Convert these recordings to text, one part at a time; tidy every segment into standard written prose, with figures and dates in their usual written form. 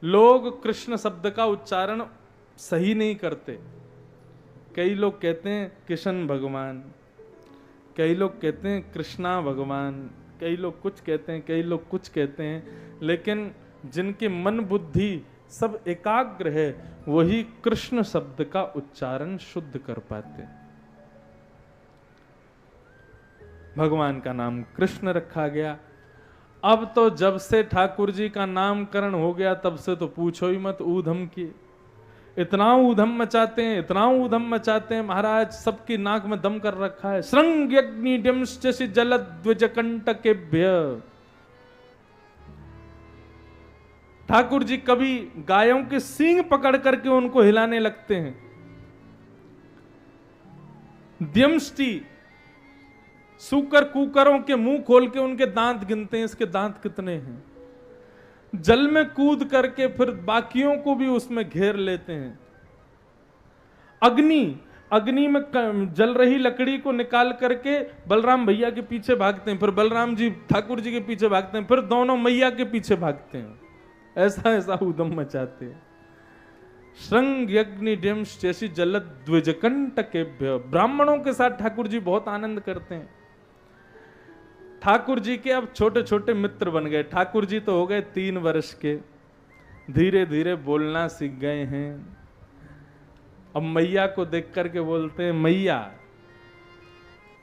लोग कृष्ण शब्द का उच्चारण सही नहीं करते। कई लोग कहते हैं किशन भगवान, कई लोग कहते हैं कृष्णा भगवान, कई लोग कुछ कहते हैं, कई लोग कुछ कहते हैं, लेकिन जिनके मन बुद्धि सब एकाग्र है वही कृष्ण शब्द का उच्चारण शुद्ध कर पाते हैं। भगवान का नाम कृष्ण रखा गया। अब तो जब से ठाकुर जी का नामकरण हो गया तब से तो पूछो ही मत ऊधम की। इतना ऊधम मचाते हैं, इतना ऊधम मचाते हैं महाराज, सबकी नाक में दम कर रखा है। श्रृंग्यग्निड्यंश्च जलद्विजकंटकेभ्य। ठाकुर जी कभी गायों के सींग पकड़ करके उनको हिलाने लगते हैं। द्यंष्टि, सूकर कुकरों के मुंह खोल के उनके दांत गिनते हैं, इसके दांत कितने हैं। जल में कूद करके फिर बाकियों को भी उसमें घेर लेते हैं। अग्नि में जल रही लकड़ी को निकाल करके बलराम भैया के पीछे भागते हैं, फिर बलराम जी ठाकुर जी के पीछे भागते हैं, फिर दोनों मैया के पीछे भागते हैं। ऐसा ऐसा उदम मचाते हैं। श्रृंग्यग्निड्यंश्च जैसी जलद्विजकंटकेभ्य। ब्राह्मणों के साथ ठाकुर जी बहुत आनंद करते हैं। ठाकुर जी के अब छोटे छोटे मित्र बन गए। ठाकुर जी तो हो गए 3 वर्ष के, धीरे धीरे बोलना सीख गए हैं। अब मैया को देख करके बोलते हैं मैया,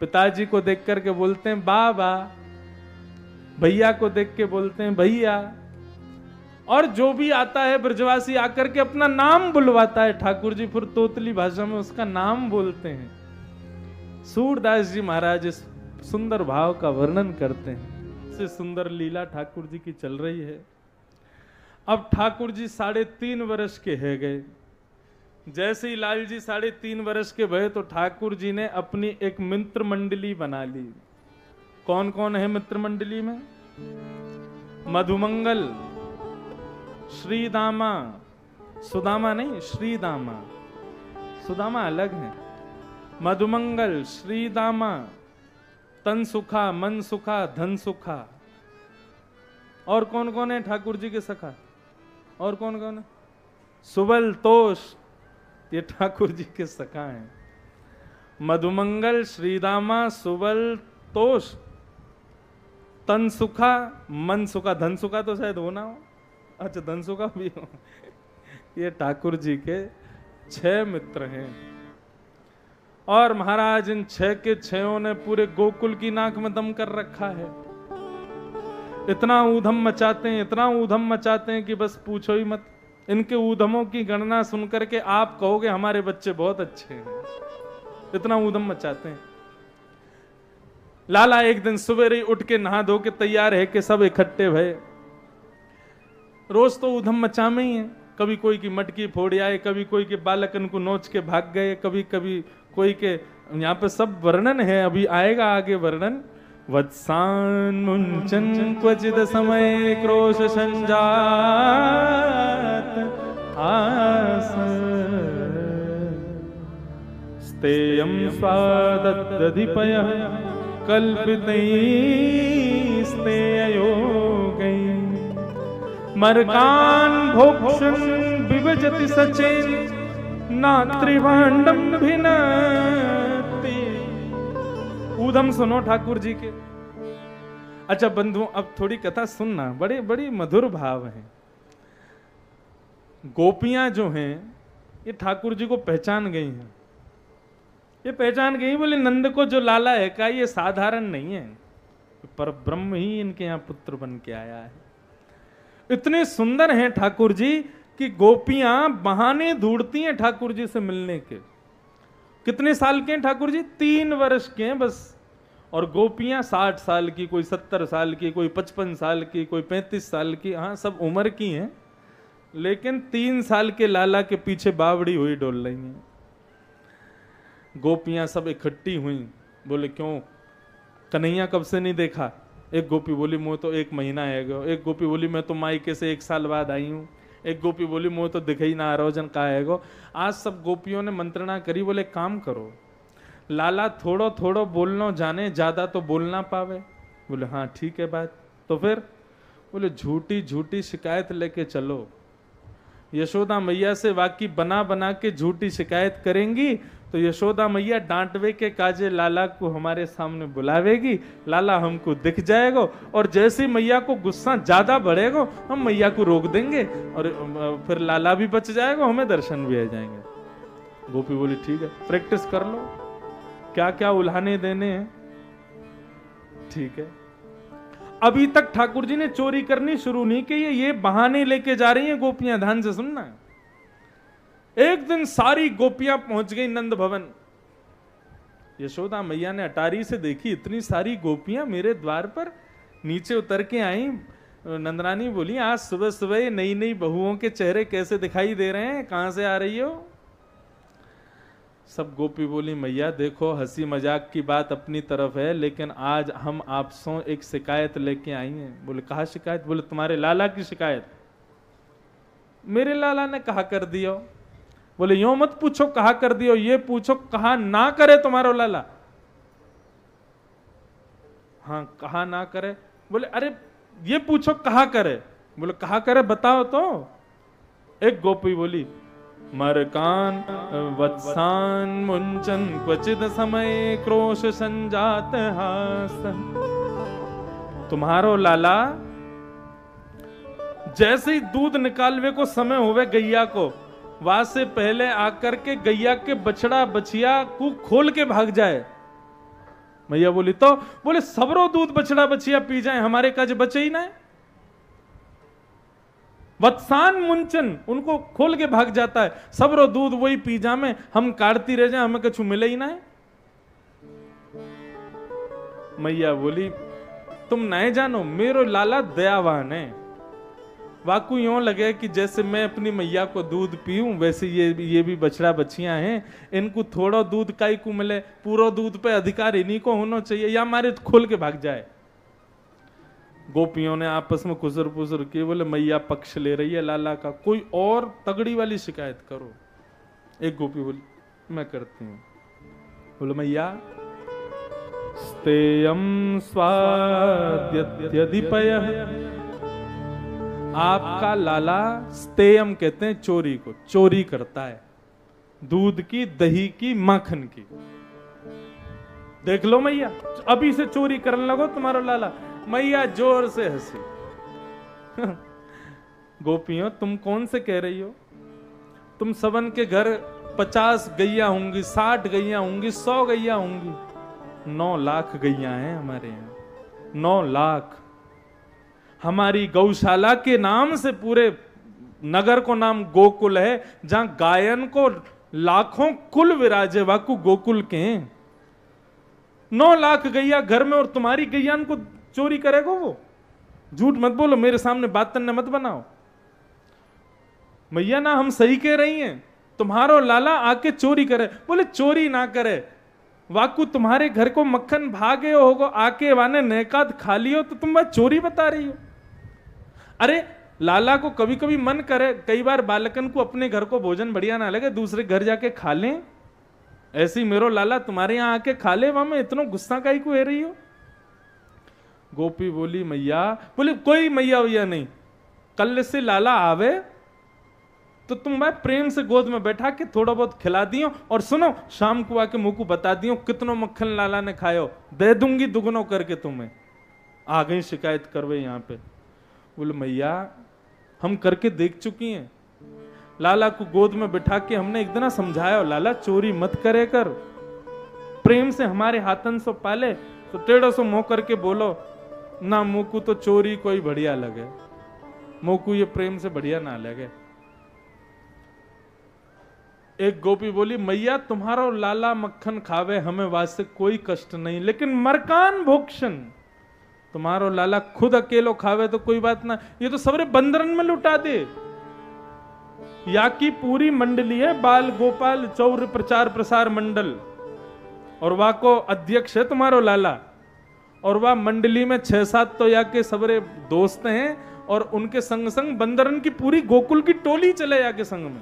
पिताजी को देख करके बोलते हैं बाबा, भैया को देख के बोलते हैं भैया, और जो भी आता है ब्रजवासी आकर के अपना नाम बुलवाता है, ठाकुर जी फिर तोतली भाषा में उसका नाम बोलते हैं। सूरदास जी महाराज इस सुंदर भाव का वर्णन करते हैं। इससे सुंदर लीला ठाकुर जी की चल रही है। अब ठाकुर जी 3.5 वर्ष के है गए। जैसे ही लाल जी 3.5 वर्ष के भये तो ठाकुर जी ने अपनी एक मित्र मंडली बना ली। कौन कौन है मित्र मंडली में? मधुमंगल, श्रीदामा, सुदामा नहीं, श्रीदामा, सुदामा अलग है। मधुमंगल, श्रीदामा, तनसुखा, मनसुखा, धनसुखा। और कौन कौन है ठाकुर जी के सखा? और कौन कौन है? सुबल, तोष, ये ठाकुर जी के सखा हैं। मधुमंगल, श्रीदामा, सुबल, तोष, तनसुखा, मनसुखा। धनसुखा तो शायद होना हो, अच्छा धनसुखा भी हो। ये ठाकुर जी के 6 मित्र हैं। और महाराज इन 6 के 6 ने पूरे गोकुल की नाक में दम कर रखा है। इतना ऊधम मचाते हैं, इतना ऊधम मचाते हैं कि बस पूछो ही मत। इनके ऊधमों की गणना सुनकर के आप कहोगे हमारे बच्चे बहुत अच्छे हैं। इतना ऊधम मचाते हैं। लाला एक दिन सवेरे उठ के नहा धो के तैयार है कि सब इकट्ठे भये। रोज तो ऊधम मचा में ही है। कभी कोई की मटकी फोड़ आए, कभी कोई के बालकन को नोच के भाग गए, कभी कभी कोई के, यहाँ पे सब वर्णन है, अभी आएगा आगे वर्णन। वत्सान मुंचन क्वचिद समय क्रोश संजात आस स्तेयं स्वाददधिपयः कल्पितैः स्तेययोगैः मर्कान् भोक्षन् विभजति सचेन नात्रिभाण्डं भिन्नति। ऊधम सुनो ठाकुर जी के। अच्छा बंधुओं, अब थोड़ी कथा सुनना, बड़े बड़ी मधुर भाव हैं। गोपियां जो हैं ये ठाकुर जी को पहचान गई हैं। ये पहचान गई, बोले नंद को जो लाला है का ये साधारण नहीं है, पर ब्रह्म ही इनके यहाँ पुत्र बन के आया है। इतने सुंदर हैं ठाकुर जी कि गोपियां बहाने ढूंढती हैं ठाकुर जी से मिलने के। कितने साल के हैं ठाकुर जी? 3 वर्ष के हैं बस। और गोपियां 60 साल की, कोई 70 साल की, कोई 55 साल की, कोई 35 साल की, हाँ सब उम्र की हैं। लेकिन 3 साल के लाला के पीछे बावड़ी हुई डोल रही हैं। गोपियां सब इकट्ठी हुई। बोले क्यों कन्हैया कब से नहीं देखा? एक गोपी बोली मुँह तो 1 महीना है गो। एक गोपी बोली मैं तो मायके से 1 साल बाद आई हूँ। एक गोपी बोली मुँह तो दिखे ही ना, रोजन का है गो। आज सब गोपियों ने मंत्रणा करी, बोले काम करो, लाला थोड़ो थोड़ो बोलना जाने, ज्यादा तो बोलना पावे। बोले हाँ ठीक है बात। तो फिर बोले झूठी झूठी शिकायत लेके चलो, यशोदा मैया से वाकई बना बना के झूठी शिकायत करेंगी तो यशोदा मैया डांटवे के काजे लाला को हमारे सामने बुलावेगी, लाला हमको दिख जाएगा और जैसे मैया को गुस्सा ज्यादा बढ़ेगा हम मैया को रोक देंगे और फिर लाला भी बच जाएगा, हमें दर्शन भी आ जाएंगे। गोपी बोली ठीक है, प्रैक्टिस कर लो, क्या क्या उल्हाने देने हैं, ठीक है। अभी तक ठाकुर जी ने चोरी करनी शुरू नहीं की, ये बहाने लेके जा रही हैं गोपियां, ध्यान से सुनना। एक दिन सारी गोपियां पहुंच गई नंद भवन। यशोदा मैया ने अटारी से देखी, इतनी सारी गोपियां मेरे द्वार पर नीचे उतर के आई। नंदरानी बोली आज सुबह सुबह नई नई बहुओं के चेहरे कैसे दिखाई दे रहे हैं, कहां से आ रही हो? सब गोपी बोली मैया देखो हंसी मजाक की बात अपनी तरफ है, लेकिन आज हम आपसे एक शिकायत लेके आई हैं। बोले कहा शिकायत? बोले तुम्हारे लाला की शिकायत। मेरे लाला ने कहा कर दियो। बोले यूं मत पूछो कहा कर दियो, ये पूछो कहा ना करे तुम्हारा लाला। हाँ कहा ना करे। बोले अरे ये पूछो कहा करे। बोले कहा करे बताओ तो। एक गोपी बोली मरकान वत्सान मुंचन क्वचित समय क्रोश संजात हास। तुम्हारो लाला जैसे ही दूध निकालवे को समय होवे गैया को, वहां से पहले आकर के गैया के बछड़ा बछिया को खोल के भाग जाए। मैया बोली तो? बोले सबरो दूध बछड़ा बछिया पी जाए, हमारे काज बचे ही ना। वत्सान मुंचन उनको खोल के भाग जाता है, सबरो दूध वही पी जामे, हम काटती रह जाए, हमें कुछ मिले ही ना है। मैया बोली तुम नहीं जानो मेरो लाला दयावान है। वाकू यूं लगे कि जैसे मैं अपनी मैया को दूध पीऊं वैसे ये भी बछड़ा बछियां हैं, इनको थोड़ा दूध काई को मिले, पूरा दूध पे अधिकार इन्हीं को होना चाहिए, या मारे खोल के भाग जाए। गोपियों ने आपस में खुसर पुसर किए, बोले मैया पक्ष ले रही है लाला का, कोई और तगड़ी वाली शिकायत करो। एक गोपी बोली मैं करती हूं। बोले मैया स्तेयम स्वाद्यधिपयः, आपका लाला स्तेयम कहते हैं चोरी को, चोरी करता है दूध की, दही की, माखन की। देख लो मैया अभी से चोरी करने लगो तुम्हारा लाला। मैया जोर से हंसी। गोपियों तुम कौन से कह रही हो? तुम सबन के घर 50 गैया होंगी, 60 गैया होंगी, 100 गैया होंगी। 9 लाख गैया हैं हमारे यहाँ, 9 लाख। हमारी गौशाला के नाम से पूरे नगर को नाम गोकुल है, जहां गायन को लाखों कुल विराजे, वाकु गोकुल के हैं। 9 लाख गैया घर में और तुम्हारी गैयान को चोरी करेगा वो? झूठ मत बोलो, मेरे सामने बात तन्ने मत बनाओ। मैया ना हम सही कह रही हैं, तुम्हारो लाला आके चोरी करे। बोले चोरी ना करे, वाकू तुम्हारे घर को मक्खन भागे होगो, आके वाने नेकात खा लियो तो तुम बात चोरी बता रही हो। अरे लाला को कभी कभी मन करे, कई बार बालकन को अपने घर को भोजन बढ़िया ना लगे, दूसरे घर जाके खा लें। ऐसी मेरो लाला तुम्हारे यहां आके खा ले, वहां में इतना गुस्सा काई को है रही हो? गोपी बोली मैया, बोले कोई मैया वैया नहीं, कल से लाला आवे तो तुम भाई प्रेम से गोद में बैठा के थोड़ा बहुत खिला दियो, और सुनो शाम को आके मुंह को बता दियो कितनो मक्खन लाला ने खायो, दे दूंगी दुगनो करके तुम्हें। आ गई शिकायत करवे यहां पे। बोले मैया हम करके देख चुकी हैं, लाला को गोद में बिठा के हमने एक दिन समझाया, लाला चोरी मत करे कर, प्रेम से हमारे हाथन से पाले, तो टेढ़ो सो मुंह करके बोलो ना, मुंह को तो चोरी कोई बढ़िया लगे, मुंह को ये प्रेम से बढ़िया ना लगे। एक गोपी बोली मैया तुम्हारा लाला मक्खन खावे हमें वास्ते कोई कष्ट नहीं, लेकिन मरकान भोक्षण तुम्हारो लाला खुद अकेलो खावे तो कोई बात ना, ये तो सबरे बंदरन में लुटा दे। या की पूरी मंडली है, बाल गोपाल चौर प्रचार प्रसार मंडल, और वह को अध्यक्ष है तुम्हारो लाला, और वह मंडली में 6-7 तो या के सबरे दोस्त हैं, और उनके संग संग बंदरन की पूरी गोकुल की टोली चले या के संग में।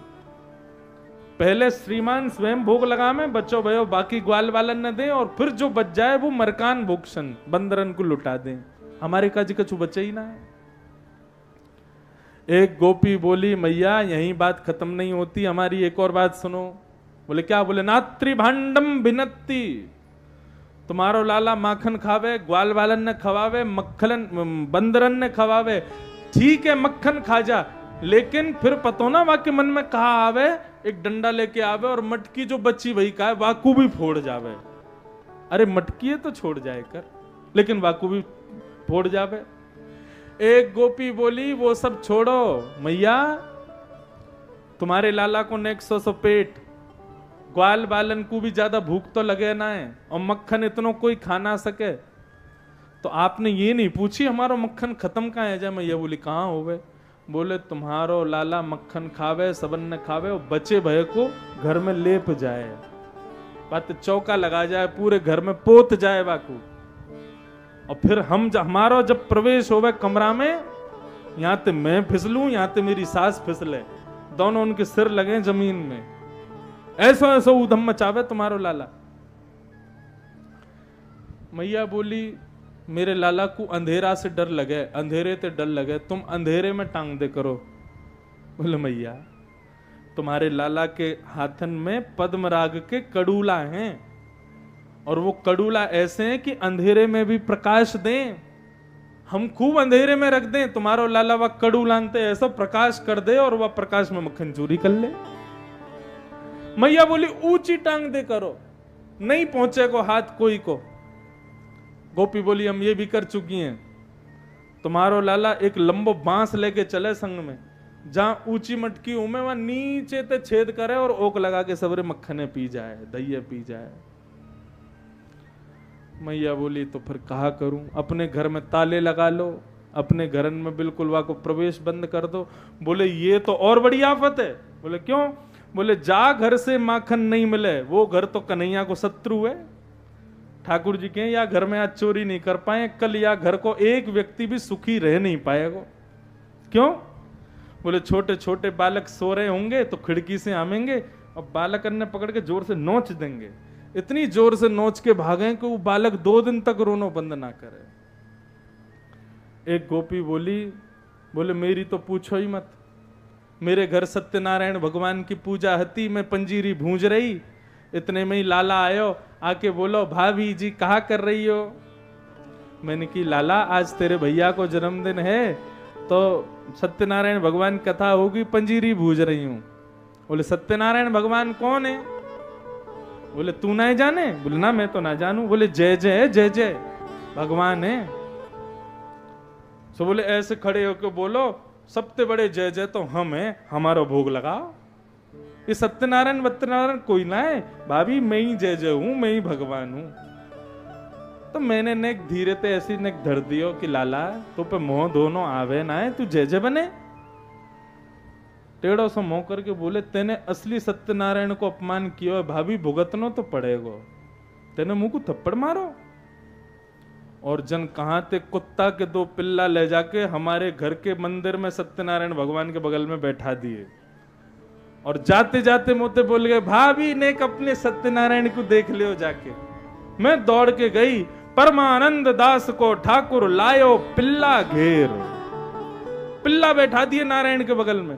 पहले श्रीमान स्वयं भोग लगा में बच्चों भयो बाकी ग्वाल वालन न दे, और फिर जो बच जाए वो मरकान भोक्षण बंदरन को लुटा दें, हमारे काज कछु बचे ही ना है। एक गोपी बोली, मैया यही बात खत्म नहीं होती, हमारी एक और बात सुनो। बोले क्या? बोले नात्री भांडम भिनत्ती, तुम्हारो लाला माखन खावे, ग्वाल वालन ने खवावे, मक्खलन बंदरन ने खवावे, ठीक है मक्खन खा जा, लेकिन फिर पतो ना वहां के मन में कहा आवे, एक डंडा लेके आवे और मटकी जो बच्ची वही का है वाकू भी फोड़ जावे। अरे मटकी है तो छोड़ जाए कर, लेकिन वाकू भी फोड़ जावे। एक गोपी बोली वो सब छोड़ो मैया, तुम्हारे लाला को नेक सो पेट, ग्वाल बालन को भी ज्यादा भूख तो लगे ना है, और मक्खन इतनो कोई खा ना सके, तो आपने ये नहीं पूछी हमारा मक्खन खत्म कहाँ है? जा मैया बोली कहाँ होवे? बोले तुम्हारो लाला मक्खन खावे, सबन ने खावे, और बचे भय को घर में लेप जाए, बात चौका लगा जाए, पूरे घर में पोत जाए बाकू, और फिर हमारो जब प्रवेश होवे कमरा में, यहां ते मैं फिसलूं, यहां ते मेरी सास फिसले, दोनों उनके सिर लगे जमीन में, ऐसा ऐसा उधम मचावे तुम्हारो लाला। मैया बोली मेरे लाला को अंधेरा से डर लगे, अंधेरे से डर लगे, तुम अंधेरे में टांग दे करो। बोले मैया तुम्हारे लाला के हाथन में पद्मराग के कड़ूला हैं, और वो कड़ूला ऐसे हैं कि अंधेरे में भी प्रकाश दें, हम खूब अंधेरे में रख दें, तुम्हारो लाला वह कड़ूलानते ऐसा प्रकाश कर दे और वह प्रकाश में मक्खन चोरी कर ले। मैया बोली ऊंची टांग दे करो, नहीं पहुंचे को हाथ कोई को। गोपी बोली हम ये भी कर चुकी हैं, तुम्हारो लाला एक लंबो बांस लेके चले संग में, जहां ऊंची मटकी उमे वहां नीचे ते छेद करे और ओक लगा के सबरे मक्खने पी जाए, दही पी जाए। मैया बोली तो फिर कहा करूं, अपने घर में ताले लगा लो, अपने घर में बिल्कुल वहां को प्रवेश बंद कर दो। बोले ये तो और बड़ी आफत है। बोले क्यों? बोले जा घर से माखन नहीं मिले, वो घर तो कन्हैया को शत्रु है। ठाकुर जी के या घर में आज चोरी नहीं कर पाए, कल या घर को एक व्यक्ति भी सुखी रह नहीं पाएगा। क्यों? बोले छोटे छोटे बालक सो रहे होंगे तो खिड़की से आमेंगे और बालक ने पकड़ के जोर से नोच देंगे, इतनी जोर से नोच के भागे कि वो बालक 2 दिन तक रोनो बंद ना करे। एक गोपी बोली, बोले मेरी तो पूछो ही मत, मेरे घर सत्यनारायण भगवान की पूजा हती, मैं पंजीरी भूंज रही, इतने में ही लाला आयो, आके बोलो भाभी जी कहा कर रही हो? मैंने की लाला आज तेरे भैया को जन्मदिन है तो सत्यनारायण भगवान कथा होगी, पंजीरी भूज रही हूं। बोले सत्यनारायण भगवान कौन है? बोले तू ना जाने? बोले ना मैं तो ना जानू। बोले जय जय जय जय भगवान है। सो बोले ऐसे खड़े होकर बोलो सबसे बड़े जय जय तो हम है, हमारा भोग लगाओ। ये सत्यनारायण कोई ना है भाभी, मैं ही जय जय हूं, मैं ही भगवान हूं। तो मैंने नेक धीरे ते ऐसी नेक धर दियो कि लाला तो पे मोह दोनों आवे ना है, तू जय जय बने। टेढ़ो सो मोह करके बोले तेने असली सत्यनारायण को अपमान किया है भाभी, भुगतनो तो पड़ेगो, तेने मुंह को थप्पड़ मारो। और जन कहां ते कुत्ता के 2 पिल्ला ले जाके हमारे घर के मंदिर में सत्यनारायण भगवान के बगल में बैठा दिए, और जाते जाते मोते बोल गए भाभी ने अपने सत्यनारायण को देख लियो जाके। मैं दौड़ के गई, परमानंद दास को ठाकुर लायो पिल्ला घेर, पिल्ला बैठा दिए नारायण के बगल में।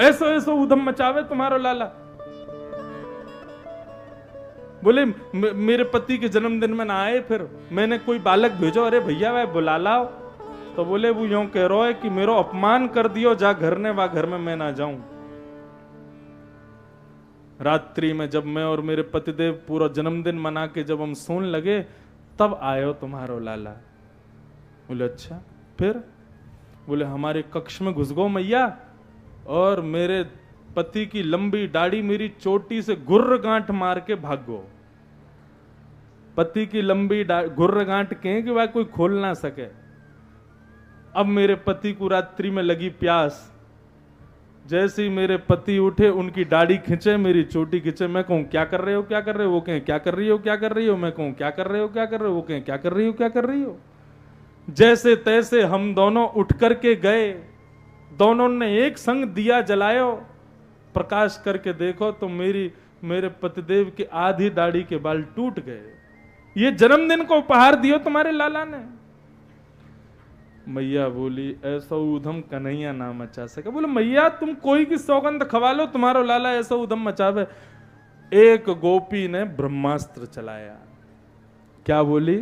ऐसो ऐसो उधम मचावे तुम्हारो लाला। बोले मेरे पति के जन्मदिन में ना आए, फिर मैंने कोई बालक भेजो, अरे भैया वह बुला लाओ। तो बोले वो यूं कह रहा है कि मेरो अपमान कर दियो, जा घर ने वा घर में मैं ना जाऊं। रात्रि में जब मैं और मेरे पतिदेव पूरा जन्मदिन मना के जब हम सोने लगे, तब आयो तुम्हारो लाला। बोले अच्छा फिर? बोले हमारे कक्ष में घुस गो मैया, और मेरे पति की लंबी दाढ़ी मेरी चोटी से गुर्र गांठ मार के भागो। पति की लंबी गुर्र गांठ के कि वह कोई खोल ना सके। अब मेरे पति को रात्रि में लगी प्यास, जैसे ही मेरे पति उठे उनकी दाढ़ी खींचे, मेरी चोटी खींचे। मैं कहूं क्या कर रहे हो क्या कर रहे हो, वो कहें क्या कर रही हो क्या कर रही हो, मैं कहूं क्या कर रहे हो क्या कर रहे हो, वो कहें क्या कर रही हो क्या कर रही हो। जैसे तैसे हम दोनों उठ करके गए, दोनों ने एक संग दिया जलायो, प्रकाश करके देखो तो मेरे पतिदेव की आधी दाढ़ी के बाल टूट गए। ये जन्मदिन को उपहार दियो तुम्हारे लाला ने। मैया बोली ऐसा ऊधम कन्हैया ना मचा सके। बोले मैया तुम कोई की सौगंध खवा लो, तुम्हारो लाला ऐसा ऊधम मचावे। एक गोपी ने ब्रह्मास्त्र चलाया। क्या बोली?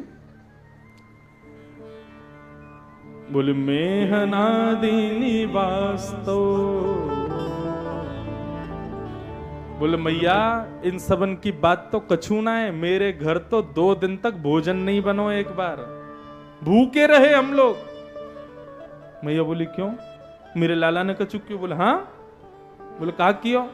बोले मेहनादिनी वास्तव। बोले मैया इन सबन की बात तो कछू ना है, मेरे घर तो 2 दिन तक भोजन नहीं बनो, एक बार भूखे रहे हम लोग। मैया बोली क्यों? मेरे लाला ने कछू क्यों? बोले हाँ। बोले कहा क्यों?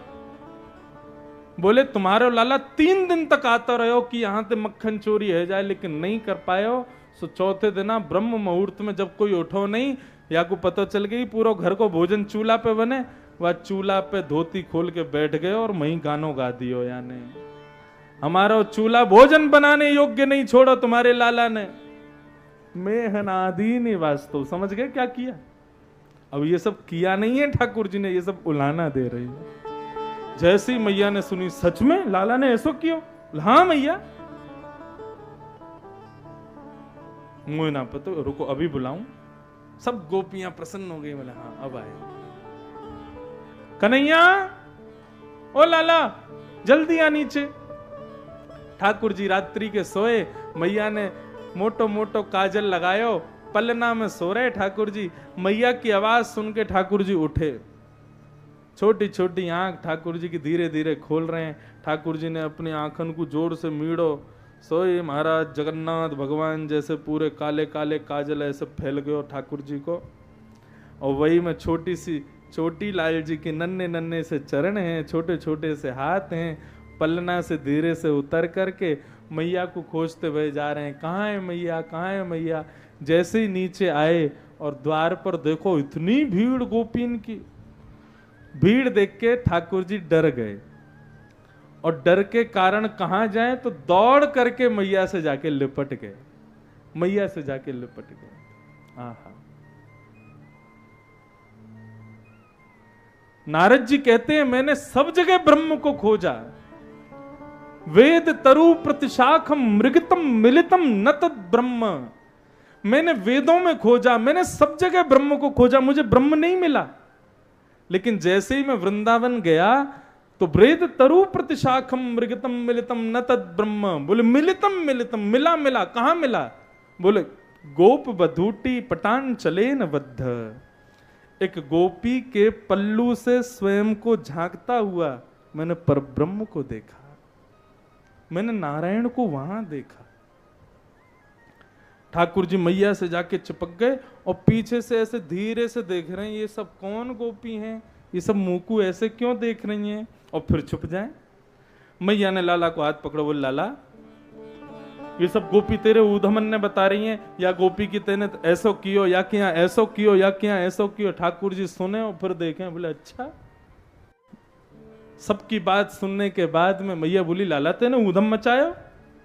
बोले तुम्हारे लाला 3 दिन तक आता रहो कि यहां से मक्खन चोरी है जाए, लेकिन नहीं कर पायो। सो चौथे दिन ब्रह्म मुहूर्त में जब कोई उठो नहीं, या को पता चल गई पूरा घर को भोजन चूल्हा पे बने, वह चूल्हा पे धोती खोल के बैठ गए और वहीं गानों गा दियो। यानी हमारा चूल्हा भोजन बनाने योग्य नहीं छोड़ो तुम्हारे लाला ने। मेहनादी वास्तव। समझ गए क्या किया? अब ये सब किया नहीं है ठाकुर जी ने, ये सब उलाना दे रही है। जैसी मैया ने सुनी सच में लाला ने ऐसा क्यों? हाँ मैया। मुझे ना पता, रुको अभी बुलाऊं। सब गोपियां प्रसन्न हो गई। बोले हाँ अब आए। कन्हैया ओ लाला जल्दी आ नीचे। ठाकुर जी रात्रि के सोए, मैया ने मोटो मोटो काजल लगायो, पलना में सो रहे ठाकुर जी। मैया की आवाज सुन के ठाकुर जी उठे। छोटी छोटी आंख ठाकुर जी की धीरे धीरे खोल रहे हैं। ठाकुर जी ने अपनी आंखन को जोर से मीड़ो। सोए महाराज जगन्नाथ भगवान जैसे पूरे काले काले काजल ऐसे फैल गए ठाकुर जी को। और वही में छोटी सी छोटी लाल जी के नन्हे नन्हे से चरण हैं, छोटे छोटे से हाथ हैं। पलना से धीरे से उतर करके मैया को खोजते हुए जा रहे हैं। कहाँ है मैया, कहाँ है मैया? जैसे ही नीचे आए और द्वार पर देखो इतनी भीड़ गोपीन की। भीड़ देख के ठाकुर जी डर गए, और डर के कारण कहां जाए तो दौड़ करके मैया से जाके लिपट गए। मैया से जाके लिपट गए। आहा। नारद जी कहते हैं मैंने सब जगह ब्रह्म को खोजा, वेद तरु प्रतिशाखम मृगतम मिलितम न तद ब्रह्म। मैंने वेदों में खोजा, मैंने सब जगह ब्रह्म को खोजा, मुझे ब्रह्म नहीं मिला। लेकिन जैसे ही मैं वृंदावन गया तो वेद तरु प्रतिशाखम मृगतम मिलितम न तद ब्रह्म। बोले मिलितम मिलितम, मिला मिला, कहां मिला? बोले गोप बधूटी पटान चले न बद्ध। एक गोपी के पल्लू से स्वयं को झांकता हुआ मैंने परब्रह्म को देखा, मैंने नारायण को वहां देखा। ठाकुर जी मैया से जाके चिपक गए और पीछे से ऐसे धीरे से देख रहे हैं ये सब कौन गोपी हैं, ये सब मुंह ऐसे क्यों देख रही हैं, और फिर छुप जाए। मैया ने लाला को हाथ पकड़ो। बोले लाला ये सब गोपी तेरे ऊधमन ने बता रही हैं, या गोपी की तेने ऐसो कियो, या क्या ऐसो कियो, या क्या ऐसो कियो। ठाकुर जी सुने और फिर देखें। बोले अच्छा। सबकी बात सुनने के बाद में मैया बोली लाला तेने ऊधम मचायो?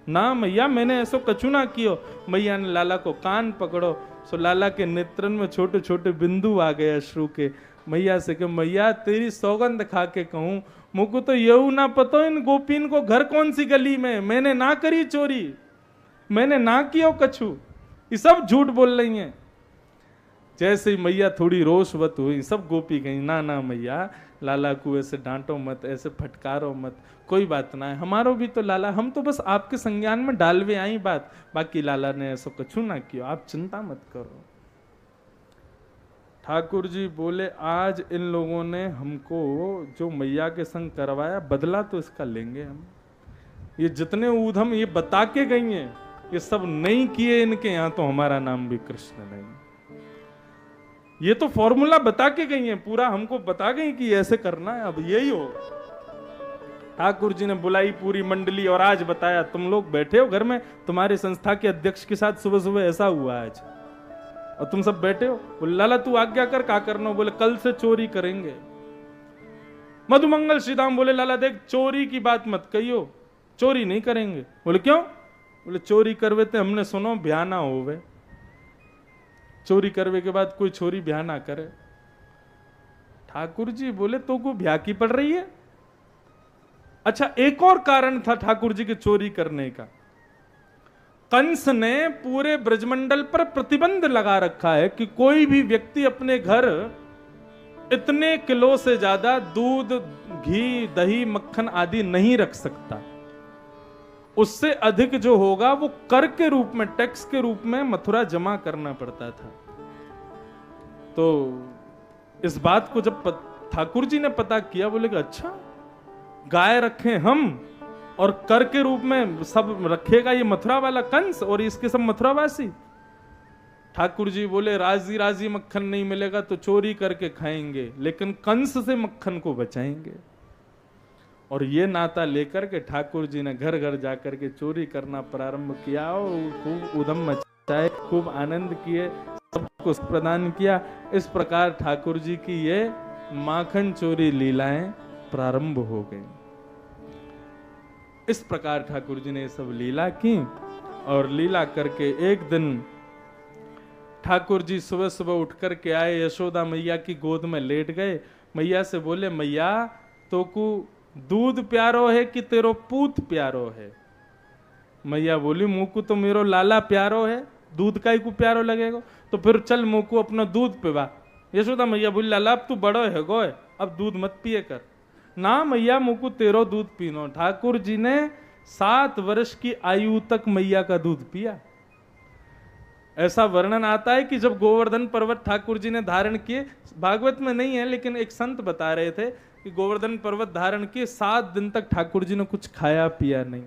ना मैया मैंने ऐसो कछु ना कियो। मैया ने लाला को कान पकड़ो। सो लाला के नेत्रन में छोटे छोटे बिंदु आ गए अश्रु के। मैया से कि मैया तेरी सौगंध खा के कहूं, मुझको तो यू ना पतो इन गोपीन को घर कौन सी गली में, मैंने ना करी चोरी, मैंने ना कियो कछु, ये सब झूठ बोल रही हैं। जैसे ही मैया थोड़ी रोषवत हुई, सब गोपी गई ना ना मैया लाला को ऐसे डांटो मत, ऐसे फटकारो मत, कोई बात ना है, हमारो भी तो लाला, हम तो बस आपके संज्ञान में डालवे आई बात, बाकी लाला ने ऐसा कछु ना किया, आप चिंता मत करो। ठाकुर जी बोले आज इन लोगों ने हमको जो मैया के संग करवाया बदला तो इसका लेंगे हम। ये जितने ऊधम ये बता के गई हैं ये सब नहीं किए इनके यहाँ तो हमारा नाम भी कृष्ण नहीं। ये तो फॉर्मूला बता के गई हैं, पूरा हमको बता गई कि ऐसे करना है, अब यही हो। ठाकुर जी ने बुलाई पूरी मंडली और आज बताया तुम लोग बैठे हो घर में, तुम्हारी संस्था के अध्यक्ष के साथ सुबह सुबह ऐसा हुआ आज और तुम सब बैठे हो। बोले लाला तू आज्ञा कर क्या करना। बोले कल से चोरी करेंगे। मधुमंगल श्रीधाम बोले लाला देख चोरी की बात मत कहियो, चोरी नहीं करेंगे। बोले क्यों? बोले चोरी करवे थे हमने सुनो ब्याह ना होवे, चोरी करवे के बाद कोई छोरी ब्याह ना करे। ठाकुर जी बोले तो को ब्याह की पड़ रही है। अच्छा एक और कारण था ठाकुर जी के चोरी करने का। कंस ने पूरे ब्रजमंडल पर प्रतिबंध लगा रखा है कि कोई भी व्यक्ति अपने घर इतने किलो से ज्यादा दूध, घी, दही, मक्खन आदि नहीं रख सकता। उससे अधिक जो होगा वो कर के रूप में, टैक्स के रूप में मथुरा जमा करना पड़ता था। तो इस बात को जब ठाकुर जी ने पता किया, बोले कि अच्छा, गाय रखे हम और कर के रूप में सब रखेगा ये मथुरा वाला कंस और इसके सब मथुरावासी। ठाकुर जी बोले राजी राजी मक्खन नहीं मिलेगा तो चोरी करके खाएंगे, लेकिन कंस से मक्खन को बचाएंगे। और ये नाता लेकर के ठाकुर जी ने घर घर जाकर के चोरी करना प्रारंभ किया और खूब उधम मचाए, खूब आनंद किए, सबको प्रदान किया। इस प्रकार ठाकुर जी की ये माखन चोरी लीलाएं प्रारंभ हो गई। इस प्रकार ठाकुर जी ने सब लीला की और लीला करके एक दिन ठाकुर जी सुबह सुबह उठ कर के आए, यशोदा मैया की गोद में लेट गए। मैया से बोले, मैया तो को दूध प्यारो है कि तेरो पूत प्यारो है? मैया बोली, मुकु तो मेरो लाला प्यारो है, दूध का ही को प्यारो लगेगा, तो फिर चल मुकु अपना दूध पिवा। यशोदा मैया बोली, लाला अब तू बड़ो है गोय, अब दूध मत पिए कर। ना मैया, मुकु तेरो दूध पीनो। ठाकुर जी ने 7 वर्ष की आयु तक मैया का दूध पिया। ऐसा वर्णन आता है कि जब गोवर्धन पर्वत ठाकुर जी ने धारण किए, भागवत में नहीं है लेकिन एक संत बता रहे थे कि गोवर्धन पर्वत धारण किए 7 दिन तक ठाकुर जी ने कुछ खाया पिया नहीं।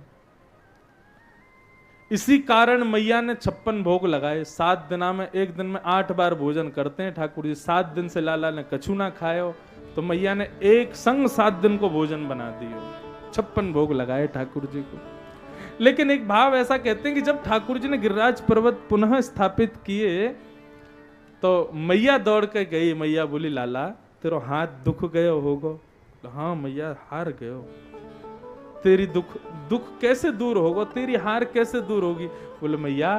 इसी कारण मैया ने 56 भोग लगाए। 7 दिना में, एक दिन में 8 बार भोजन करते हैं ठाकुर जी। 7 दिन से लाला ने कछु ना खायो, तो मैया ने एक संग 7 दिन को भोजन बना दियो। 56 भोग लगाए ठाकुर जी को। लेकिन एक भाव ऐसा कहते हैं कि जब ठाकुर जी ने गिरिराज पर्वत पुनः स्थापित किए तो मैया दौड़ के गई। मैया बोली, लाला तेरो हाथ दुख गयो होगो? तो हाँ मैया, हार गयो। तेरी दुख कैसे दूर होगा, तेरी हार कैसे दूर होगी? बोले मैया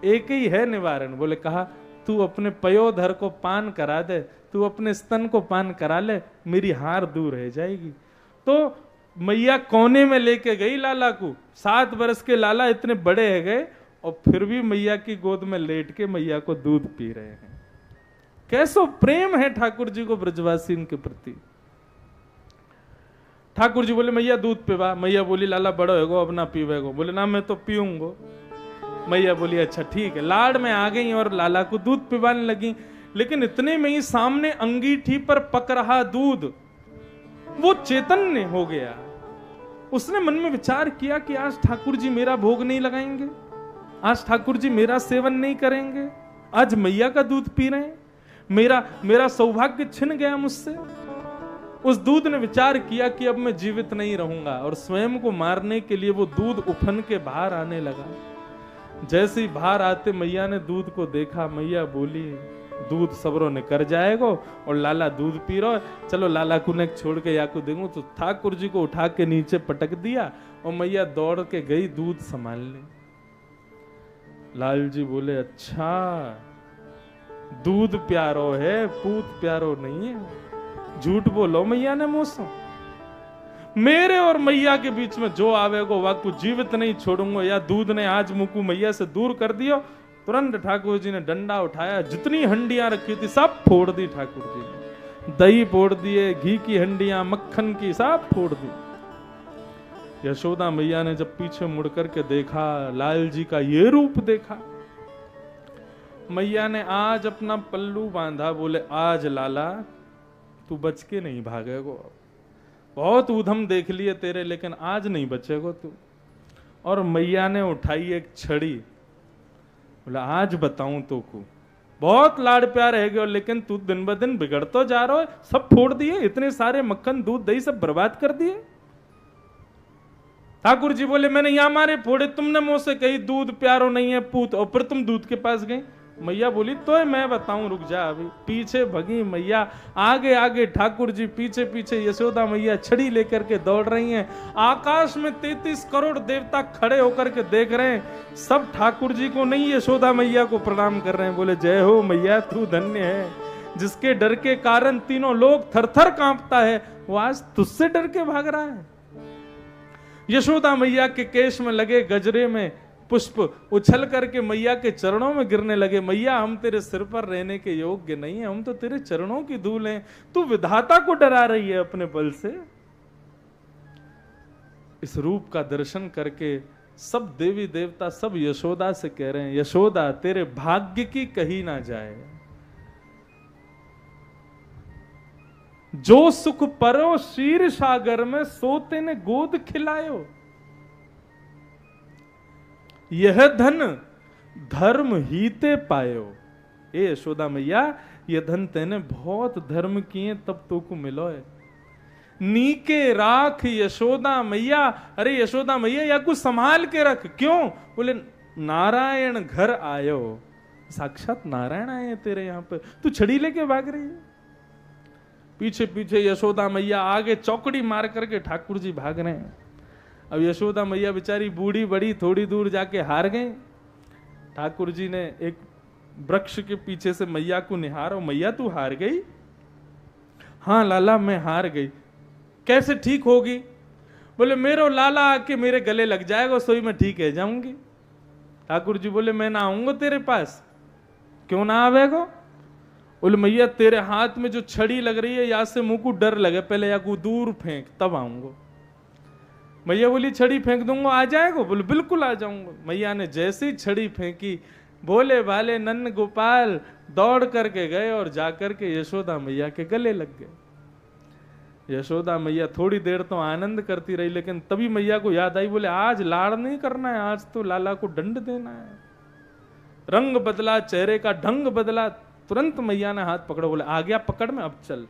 एक ही है निवारण। बोले कहा, तू अपने पयोधर को पान करा दे, तू अपने स्तन को पान करा ले, मेरी हार दूर रह जाएगी। तो मैया कोने में लेके गई लाला को। 7 वर्ष के लाला इतने बड़े है गए और फिर भी मैया की गोद में लेट के मैया को दूध पी रहे हैं। कैसो प्रेम है ठाकुर जी को ब्रजवासी के प्रति। ठाकुर जी बोले, मैया दूध पीवा। मैया बोली, लाला बड़ो है अब ना पीवेगो। बोले ना, मैं तो पीऊंगो। मैया बोली, अच्छा ठीक है। लाड में आ गई और लाला को दूध पिवाने लगी। लेकिन इतने में ही सामने अंगीठी पर पक रहा दूध वो चैतन्य हो गया। उसने मन में विचार किया कि आज ठाकुर जी मेरा भोग नहीं लगाएंगे, आज ठाकुर जी मेरा सेवन नहीं करेंगे, आज मैया का दूध पी रहे हैं, मेरा सौभाग्य छिन गया मुझसे। उस दूध ने विचार किया कि अब मैं जीवित नहीं रहूंगा और स्वयं को मारने के लिए वो दूध उफन के बाहर आने लगा। जैसे ही बाहर आते मैया ने दूध को देखा। मैया बोली, दूध सबरों ने कर जाएगा और लाला दूध पी रहा है, चलो लाला को ने छोड़ के या को देंगे। तो ठाकुर जी को उठा के नीचे पटक दिया और मैया दौड़ के गई दूध संभालने। लाल जी बोले, अच्छा दूध प्यारो है, पूत प्यारो नहीं है। झूठ बोलो मैया ने मुझसे। मेरे और मैया के बीच में जो आवेगो वाकू जीवित नहीं छोड़ूंगा। या दूध ने आज मुकू मैया से दूर कर दियो। तुरंत ठाकुर जी ने डंडा उठाया, जितनी हंडियां रखी थी सब फोड़ दी ठाकुर जी ने। दही फोड़ दिए, घी की हंडियां, मक्खन की, सब फोड़ दी। यशोदा मैया ने जब पीछे मुड़ करके देखा, लाल जी का ये रूप देखा, मैया ने आज अपना पल्लू बांधा। बोले, आज लाला तू बच के नहीं भागेगो। बहुत उधम देख लिए तेरे, लेकिन आज नहीं बचेगो तू। और मैया ने उठाई एक छड़ी। बोला, आज बताऊं तो को, बहुत लाड़ प्यार है गयो, लेकिन तू दिन ब दिन बिगड़ तो जा रहा है। सब फोड़ दिए, इतने सारे मक्खन दूध दही सब बर्बाद कर दिए। ठाकुर जी बोले, मैंने यहां मारे फोड़े, तुमने मुझसे कही दूध प्यारो नहीं है पूत, और फिर तुम दूध के पास गए। मैया बोली, तो मैं बताऊं, रुक जा अभी। पीछे भगी मैया, आगे आगे ठाकुर जी, पीछे पीछे यशोदा मैया छड़ी लेकर के दौड़ रही हैं। आकाश में 33 करोड़ देवता खड़े होकर के देख रहे हैं। सब ठाकुर जी को नहीं, यशोदा मैया को प्रणाम कर रहे हैं। बोले, जय हो मैया, तू धन्य है। जिसके डर के कारण तीनों लोग थर थर कांपता है, वो आज तुझसे डर के भाग रहा है। यशोदा मैया के केश में लगे गजरे में पुष्प उछल करके मैया के चरणों में गिरने लगे। मैया, हम तेरे सिर पर रहने के योग्य नहीं है, हम तो तेरे चरणों की धूल हैं, तू विधाता को डरा रही है अपने बल से। इस रूप का दर्शन करके सब देवी देवता सब यशोदा से कह रहे हैं, यशोदा तेरे भाग्य की कही ना जाए, जो सुख परो क्षीर सागर में सो तेने गोद खिलायो, यह धन धर्म हीते पायो। ए यशोदा मैया, यह धन तेने बहुत धर्म किए तब तो को मिलो है। नीके राख यशोदा मैया, अरे यशोदा मैया या कुछ संभाल के रख। क्यों? बोले नारायण घर आयो, साक्षात नारायण आए हैं तेरे यहां पे, तू छड़ी लेके भाग रही है। पीछे पीछे यशोदा मैया, आगे चौकड़ी मार करके ठाकुर जी भाग रहे हैं। अब यशोदा मैया बेचारी बूढ़ी बड़ी, थोड़ी दूर जाके हार गई। ठाकुर जी ने एक वृक्ष के पीछे से मैया को निहारा, मैया तू हार गई? हाँ लाला मैं हार गई। कैसे ठीक होगी? बोले मेरो लाला आके मेरे गले लग जाएगा, सोई मैं ठीक है जाऊंगी। ठाकुर जी बोले मैं ना आऊंगा तेरे पास। क्यों ना आवेगो? बोले मैया तेरे हाथ में जो छड़ी लग रही है, यहां से मुंह को डर लगे, पहले या को दूर फेंक तब आऊंगा। मैया बोली छड़ी फेंक दूंगा आ जाएगा? बोले बिल्कुल आ जाऊंगा। मैया ने जैसे ही छड़ी फेंकी, भोले भाले नन्न गोपाल दौड़ करके गए और जाकर के यशोदा मैया के गले लग गए। यशोदा मैया थोड़ी देर तो आनंद करती रही, लेकिन तभी मैया को याद आई, बोले आज लाड़ नहीं करना है, आज तो लाला को दंड देना है। रंग बदला, चेहरे का ढंग बदला, तुरंत मैया ने हाथ पकड़ा, बोले आ गया पकड़ में, अब चल।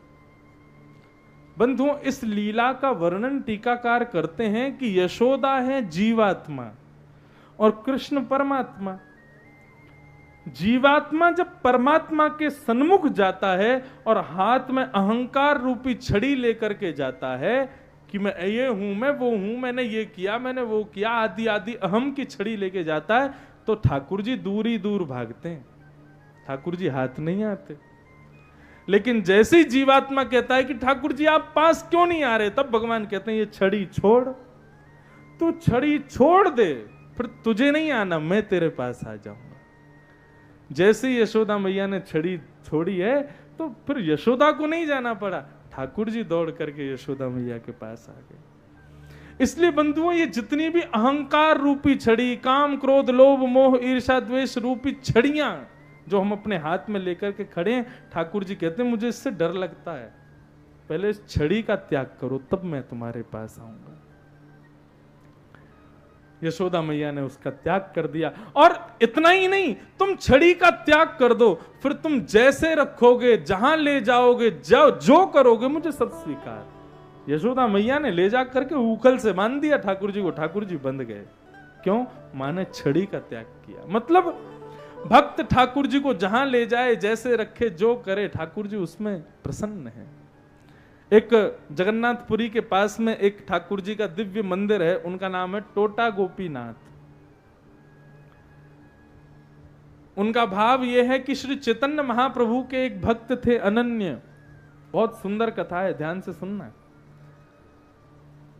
बंधुओं, इस लीला का वर्णन टीकाकार करते हैं कि यशोदा है जीवात्मा और कृष्ण परमात्मा। जीवात्मा जब परमात्मा के सन्मुख जाता है और हाथ में अहंकार रूपी छड़ी लेकर के जाता है कि मैं ये हूं, मैं वो हूं, मैंने ये किया, मैंने वो किया, आदि आदि अहम की छड़ी लेके जाता है, तो ठाकुर जी दूर ही दूर भागते हैं, ठाकुर जी हाथ नहीं आते। लेकिन जैसे ही जीवात्मा कहता है कि ठाकुर जी आप पास क्यों नहीं आ रहे, तब भगवान कहते हैं ये छड़ी छोड़, तू छड़ी छोड़ दे, फिर तुझे नहीं आना, मैं तेरे पास आ जाऊंगा। जैसे यशोदा मैया ने छड़ी छोड़ी है तो फिर यशोदा को नहीं जाना पड़ा, ठाकुर जी दौड़ करके यशोदा मैया के पास आ गए। इसलिए बंधुओं, ये जितनी भी अहंकार रूपी छड़ी, काम क्रोध लोभ मोह ईर्ष्या द्वेष रूपी छड़ियां जो हम अपने हाथ में लेकर के खड़े हैं, ठाकुर जी कहते हैं मुझे इससे डर लगता है, पहले इस छड़ी का त्याग करो तब मैं तुम्हारे पास आऊंगा। यशोदा मैया ने उसका त्याग कर दिया। और इतना ही नहीं, तुम छड़ी का त्याग कर दो, फिर तुम जैसे रखोगे, जहां ले जाओगे, जो करोगे, मुझे सब स्वीकार। यशोदा मैया ने ले जा करके उखल से बांध दिया ठाकुर जी को, ठाकुर जी बंध गए। क्यों? मां ने छड़ी का त्याग किया। मतलब भक्त ठाकुर जी को जहां ले जाए, जैसे रखे, जो करे, ठाकुर जी उसमें प्रसन्न है। एक जगन्नाथपुरी के पास में एक ठाकुर जी का दिव्य मंदिर है, उनका नाम है टोटा गोपीनाथ। उनका भाव यह है कि श्री चैतन्य महाप्रभु के एक भक्त थे अनन्य, बहुत सुंदर कथा है, ध्यान से सुनना।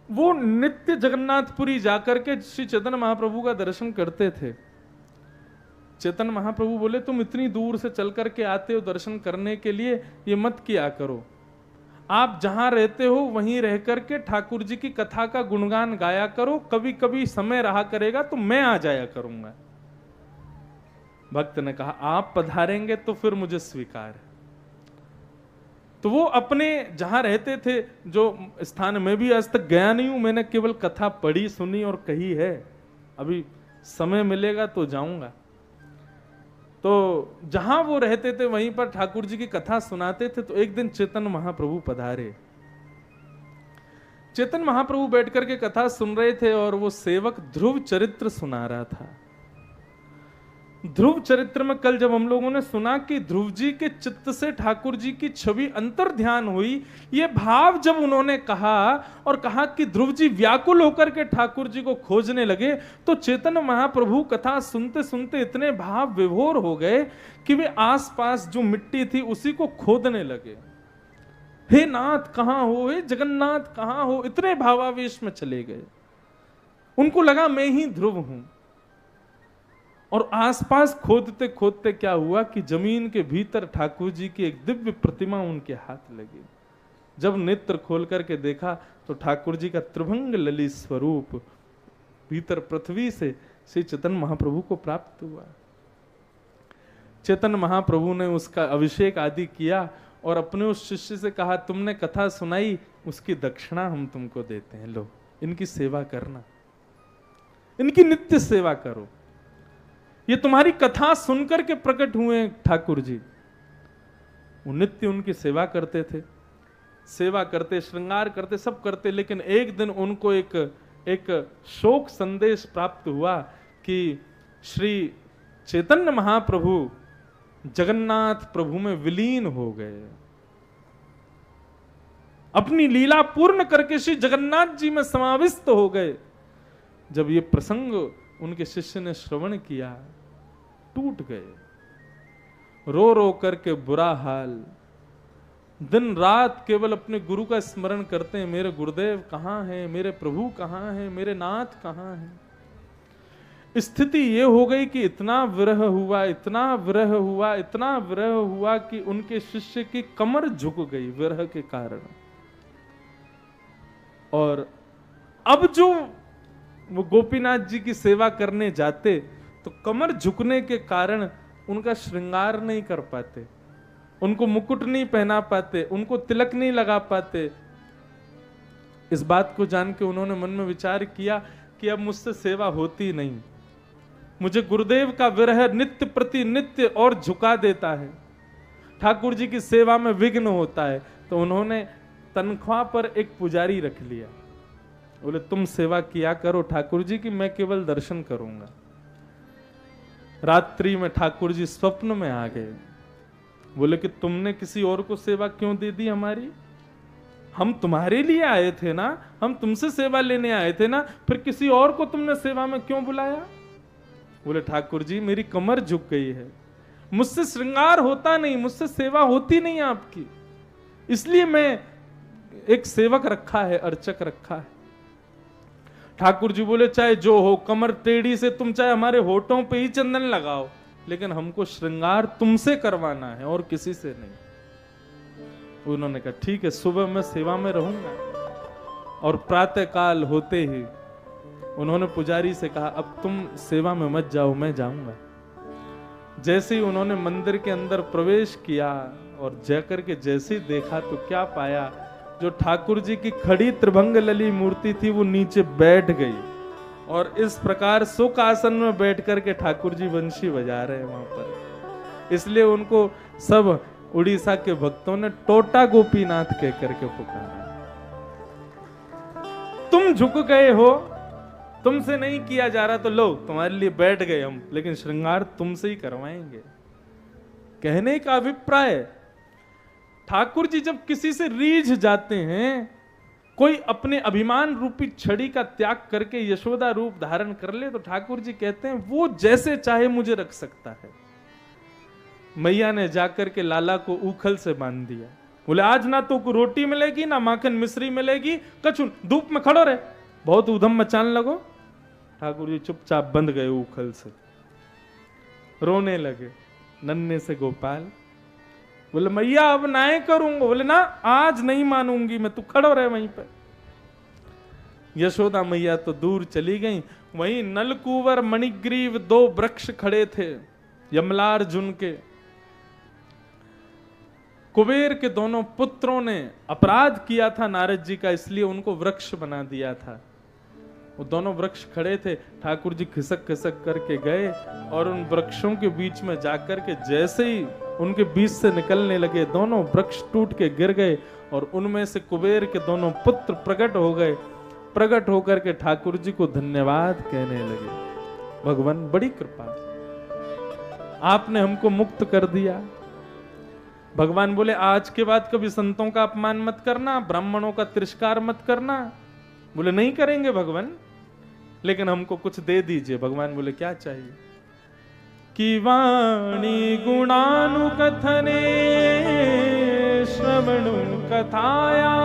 वो नित्य जगन्नाथपुरी जाकर के श्री चैतन्य महाप्रभु का दर्शन करते थे। चैतन्य महाप्रभु बोले तुम इतनी दूर से चल करके आते हो दर्शन करने के लिए, ये मत किया करो, आप जहां रहते हो वहीं रह करके ठाकुर जी की कथा का गुणगान गाया करो, कभी कभी समय रहा करेगा तो मैं आ जाया करूंगा। भक्त ने कहा आप पधारेंगे तो फिर मुझे स्वीकार है। तो वो अपने जहां रहते थे, जो स्थान में भी आज तक गया नहीं हूं, मैंने केवल कथा पढ़ी सुनी और कही है, अभी समय मिलेगा तो जाऊंगा। तो जहां वो रहते थे वहीं पर ठाकुर जी की कथा सुनाते थे। तो एक दिन चैतन्य महाप्रभु पधारे। चैतन्य महाप्रभु बैठ करके कथा सुन रहे थे और वो सेवक ध्रुव चरित्र सुना रहा था। ध्रुव चरित्र में कल जब हम लोगों ने सुना कि ध्रुव जी के चित्त से ठाकुर जी की छवि अंतर ध्यान हुई, ये भाव जब उन्होंने कहा और कहा कि ध्रुव जी व्याकुल होकर के ठाकुर जी को खोजने लगे, तो चैतन्य महाप्रभु कथा सुनते सुनते इतने भाव विभोर हो गए कि वे आसपास जो मिट्टी थी उसी को खोदने लगे। हे नाथ कहां हो, हे जगन्नाथ कहां हो, इतने भावावेश में चले गए। उनको लगा मैं ही ध्रुव हूं। और आसपास खोदते खोदते क्या हुआ कि जमीन के भीतर ठाकुर जी की एक दिव्य प्रतिमा उनके हाथ लगी। जब नेत्र खोल करके देखा तो ठाकुर जी का त्रिभंग ललित स्वरूप भीतर पृथ्वी से श्री चैतन्य महाप्रभु को प्राप्त हुआ। चैतन्य महाप्रभु ने उसका अभिषेक आदि किया और अपने उस शिष्य से कहा, तुमने कथा सुनाई, उसकी दक्षिणा हम तुमको देते हैं, लो इनकी सेवा करना, इनकी नित्य सेवा करो। ये तुम्हारी कथा सुनकर के प्रकट हुए ठाकुर जी। वो नित्य उनकी सेवा करते थे, सेवा करते, श्रृंगार करते, सब करते। लेकिन एक दिन उनको एक शोक संदेश प्राप्त हुआ कि श्री चैतन्य महाप्रभु जगन्नाथ प्रभु में विलीन हो गए। अपनी लीला पूर्ण करके श्री जगन्नाथ जी में समाविष्ट हो गए। जब ये प्रसंग उनके शिष्य ने श्रवण किया, टूट गए, रो रो करके बुरा हाल, दिन रात केवल अपने गुरु का स्मरण करते हैं, मेरे गुरुदेव कहाँ हैं, मेरे प्रभु कहाँ हैं, मेरे नाथ कहाँ हैं। स्थिति ये हो गई कि इतना विरह हुआ, इतना विरह हुआ, इतना विरह हुआ कि उनके शिष्य की कमर झुक गई विरह के कारण। और अब जो वो गोपीनाथ जी की सेवा करने जाते तो कमर झुकने के कारण उनका श्रृंगार नहीं कर पाते, उनको मुकुट नहीं पहना पाते, उनको तिलक नहीं लगा पाते। इस बात को जान के उन्होंने मन में विचार किया कि अब मुझसे सेवा होती नहीं, मुझे गुरुदेव का विरह नित्य प्रति नित्य और झुका देता है, ठाकुर जी की सेवा में विघ्न होता है। तो उन्होंने तनख्वाह पर एक पुजारी रख लिया। बोले तुम सेवा किया करो ठाकुर जी की, मैं केवल दर्शन करूंगा। रात्रि में ठाकुर जी स्वप्न में आ गए। बोले कि तुमने किसी और को सेवा क्यों दे दी हमारी? हम तुम्हारे लिए आए थे ना, हम तुमसे सेवा लेने आए थे ना, फिर किसी और को तुमने सेवा में क्यों बुलाया? बोले ठाकुर जी मेरी कमर झुक गई है, मुझसे श्रृंगार होता नहीं, मुझसे सेवा होती नहीं आपकी, इसलिए मैं एक सेवक रखा है, अर्चक रखा है। ठाकुर जी बोले चाहे जो हो, कमर टेढ़ी से तुम चाहे हमारे होठों पे ही चंदन लगाओ, लेकिन हमको श्रृंगार तुमसे करवाना है और किसी से नहीं। उन्होंने कहा ठीक है, सुबह मैं सेवा में रहूंगा। और प्रातः काल होते ही उन्होंने पुजारी से कहा अब तुम सेवा में मत जाओ, मैं जाऊंगा। जैसे ही उन्होंने मंदिर के अंदर प्रवेश किया और जाकर के जैसे ही देखा तो क्या पाया, जो ठाकुर जी की खड़ी त्रिभंग लली मूर्ति थी वो नीचे बैठ गई और इस प्रकार सुख आसन में बैठ करके ठाकुर जी बंशी बजा रहे हैं वहां पर। इसलिए उनको सब उड़ीसा के भक्तों ने टोटा गोपीनाथ कह करके पुकारा। तुम झुक गए हो, तुमसे नहीं किया जा रहा तो लो तुम्हारे लिए बैठ गए हम, लेकिन श्रृंगार तुमसे ही करवाएंगे। कहने का अभिप्राय, ठाकुर जी जब किसी से रीझ जाते हैं, कोई अपने अभिमान रूपी छड़ी का त्याग करके यशोदा रूप धारण कर ले, तो ठाकुर जी कहते हैं वो जैसे चाहे मुझे रख सकता है। मैया ने जाकर के लाला को उखल से बांध दिया। बोले आज ना तो रोटी मिलेगी ना माखन मिश्री मिलेगी, कछु धूप में खड़ो रहे, बहुत उधम मचान लगो। ठाकुर जी चुपचाप बंध गए उखल से, रोने लगे नन्हे से गोपाल। बोले मैया अब नाए करूंगा। बोले ना आज नहीं मानूंगी मैं, तू खड़ो रहे वहीं पे। यशोदा मैया तो दूर चली गई। वहीं नलकुवर मणिग्रीव दो वृक्ष खड़े थे यमलार्जुन के। कुबेर के दोनों पुत्रों ने अपराध किया था नारद जी का, इसलिए उनको वृक्ष बना दिया था। वो दोनों वृक्ष खड़े थे। ठाकुर जी खिसक खिसक करके गए और उन वृक्षों के बीच में जाकर के जैसे ही उनके बीच से निकलने लगे, दोनों वृक्ष टूट के गिर गए और उनमें से कुबेर के दोनों पुत्र प्रकट हो गए। प्रकट होकर के ठाकुर जी को धन्यवाद कहने लगे। भगवान बड़ी कृपा, आपने हमको मुक्त कर दिया। भगवान बोले आज के बाद कभी संतों का अपमान मत करना, ब्राह्मणों का तिरस्कार मत करना। बोले नहीं करेंगे भगवान, लेकिन हमको कुछ दे दीजिए। भगवान बोले क्या चाहिए? कि वाणी गुणानुकथने श्रवणु कथाया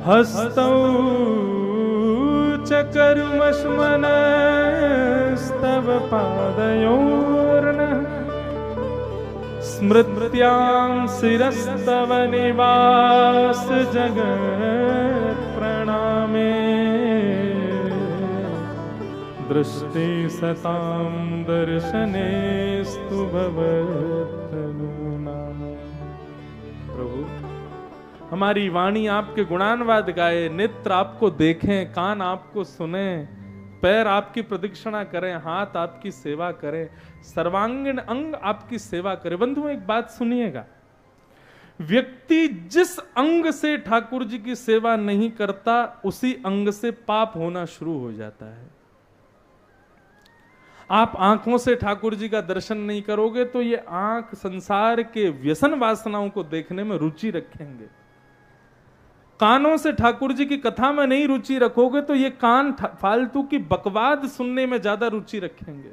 हस्तौ च करुमश्मनस्तव पादयोर्नः स्मृत्यां शिरस्तव निवास जगत् प्रणामे दृष्टि सतां दर्शनेस्तु भवत्तनूना। प्रभु, हमारी वाणी आपके गुणानुवाद गाए, नेत्र आपको देखें, कान आपको सुने, पैर आपकी प्रदक्षिणा करें, हाथ आपकी सेवा करें, सर्वांगीण अंग आपकी सेवा करें। बंधुओं, एक बात सुनिएगा, व्यक्ति जिस अंग से ठाकुर जी की सेवा नहीं करता उसी अंग से पाप होना शुरू हो जाता है। आप आंखों से ठाकुर जी का दर्शन नहीं करोगे तो ये आंख संसार के व्यसन वासनाओं को देखने में रुचि रखेंगे। कानों से ठाकुर जी की कथा में नहीं रुचि रखोगे तो ये कान फालतू की बकवाद सुनने में ज्यादा रुचि रखेंगे।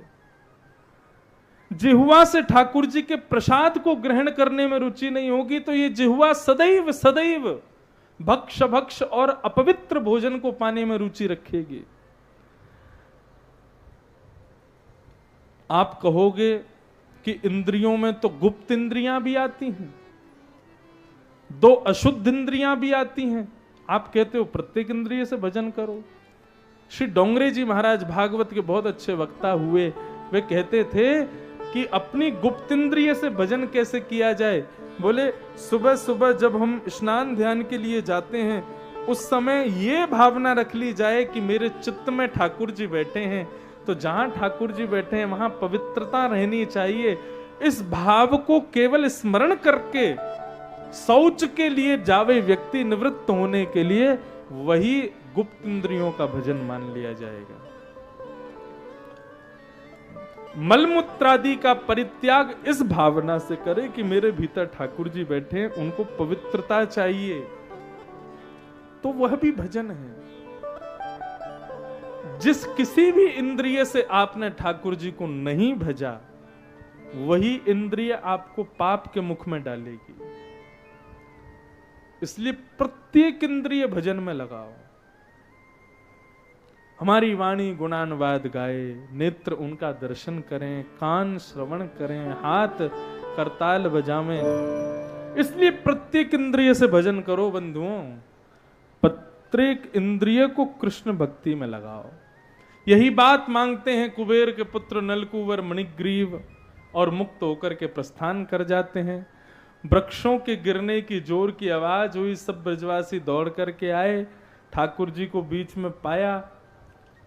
जिह्वा से ठाकुर जी के प्रसाद को ग्रहण करने में रुचि नहीं होगी तो ये जिह्वा सदैव सदैव भक्ष भक्ष और अपवित्र भोजन को पाने में रुचि रखेगी। आप कहोगे कि इंद्रियों में तो गुप्त इंद्रियां भी आती हैं, 2 अशुद्ध इंद्रियां भी आती हैं। आप कहते हो प्रत्येक इंद्रिय से भजन करो। श्री डोंगरे जी महाराज भागवत के बहुत अच्छे वक्ता हुए, वे कहते थे कि अपनी गुप्त इंद्रिय से भजन कैसे किया जाए। बोले सुबह सुबह जब हम स्नान ध्यान के लिए जाते हैं उस समय ये भावना रख ली जाए कि मेरे चित्त में ठाकुर जी बैठे हैं, तो जहां ठाकुर जी बैठे हैं वहां पवित्रता रहनी चाहिए। इस भाव को केवल स्मरण करके शौच के लिए जावे व्यक्ति निवृत्त होने के लिए, वही गुप्त इंद्रियों का भजन मान लिया जाएगा। मलमूत्रादि का परित्याग इस भावना से करे कि मेरे भीतर ठाकुर जी बैठे हैं, उनको पवित्रता चाहिए, तो वह भी भजन है। जिस किसी भी इंद्रिय से आपने ठाकुर जी को नहीं भजा, वही इंद्रिय आपको पाप के मुख में डालेगी। इसलिए प्रत्येक इंद्रिय भजन में लगाओ। हमारी वाणी गुणानुवाद गाए, नेत्र उनका दर्शन करें, कान श्रवण करें, हाथ करताल बजावें। इसलिए प्रत्येक इंद्रिय से भजन करो बंधुओं। प्रत्येक इंद्रिय को कृष्ण भक्ति में लगाओ। यही बात मांगते हैं कुबेर के पुत्र नलकूवर मणिग्रीव, और मुक्त होकर के प्रस्थान कर जाते हैं। वृक्षों के गिरने की जोर की आवाज हुई, सब ब्रजवासी दौड़ करके आए, ठाकुर जी को बीच में पाया।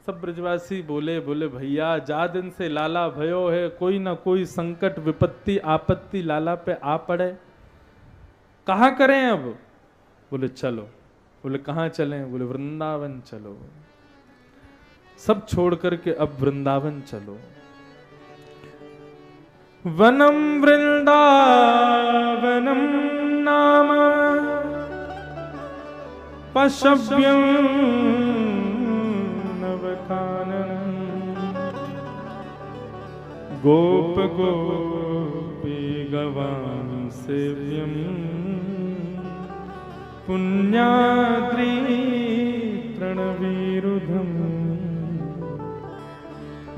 सब ब्रजवासी बोले भैया जा दिन से लाला भयो है, कोई ना कोई संकट विपत्ति आपत्ति लाला पे आ पड़े, कहाँ करें अब? बोले चलो। बोले कहाँ चलें? बोले वृंदावन चलो। सब छोड़ करके अब वृंदावन चलो। वनम वृंदावनम नाम पश्यव्यं नवकाननं गोप गोपी गवां सेव्यं पुण्याद्रि तृणवीरुधम।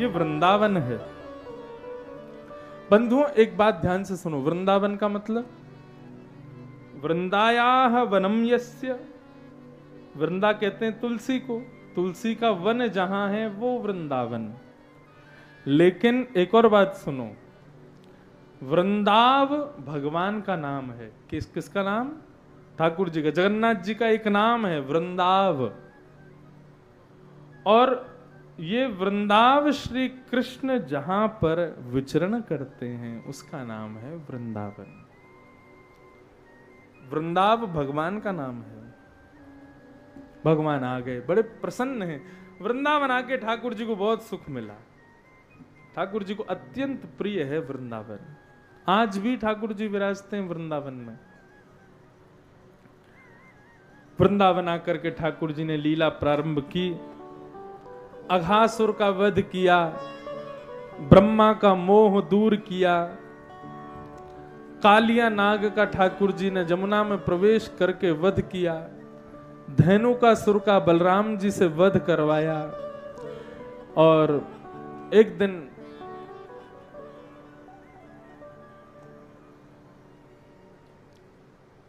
ये वृंदावन है बंधुओं। एक बात ध्यान से सुनो, वृंदावन का मतलब वृंदायाः वनम यस्य, वृंदा कहते हैं तुलसी को, तुलसी का वन जहां है वो वृंदावन। लेकिन एक और बात सुनो, वृंदाव भगवान का नाम है। किसका नाम? ठाकुर जी का, जगन्नाथ जी का एक नाम है वृंदाव। और ये वृंदाव श्री कृष्ण जहां पर विचरण करते हैं उसका नाम है वृंदावन। वृंदाव भगवान का नाम है। भगवान आ गए, बड़े प्रसन्न हैं। वृंदावन आके ठाकुर जी को बहुत सुख मिला। ठाकुर जी को अत्यंत प्रिय है वृंदावन। आज भी ठाकुर जी विराजते हैं वृंदावन में। वृंदावन आकर के ठाकुर जी ने लीला प्रारंभ की, अघासुर का वध किया, ब्रह्मा का मोह दूर किया, कालिया नाग का ठाकुर जी ने जमुना में प्रवेश करके वध किया, धेनुकासुर का बलराम जी से वध करवाया। और एक दिन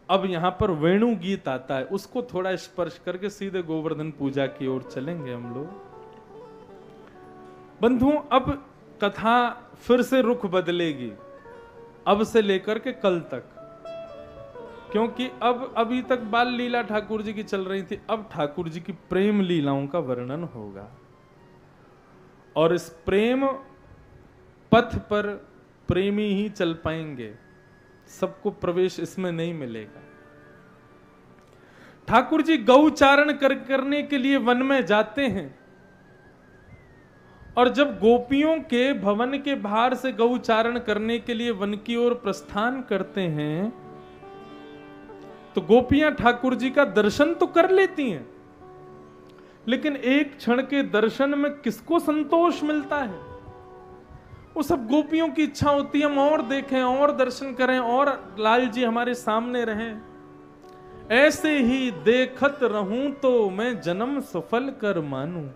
अब यहां पर वेणु गीत आता है, उसको थोड़ा स्पर्श करके सीधे गोवर्धन पूजा की ओर चलेंगे हम लोग। बंधुओं, अब कथा फिर से रुख बदलेगी, अब से लेकर के कल तक, क्योंकि अब अभी तक बाल लीला ठाकुर जी की चल रही थी, अब ठाकुर जी की प्रेम लीलाओं का वर्णन होगा। और इस प्रेम पथ पर प्रेमी ही चल पाएंगे, सबको प्रवेश इसमें नहीं मिलेगा। ठाकुर जी गौचारण करने के लिए वन में जाते हैं, और जब गोपियों के भवन के बाहर से गौचारण करने के लिए वन की ओर प्रस्थान करते हैं, तो गोपियां ठाकुर जी का दर्शन तो कर लेती हैं, लेकिन एक क्षण के दर्शन में किसको संतोष मिलता है? वो सब गोपियों की इच्छा होती है हम और देखें, और दर्शन करें, और लाल जी हमारे सामने रहें। ऐसे ही देखत रहूं तो मैं जन्म सफल कर मानूं।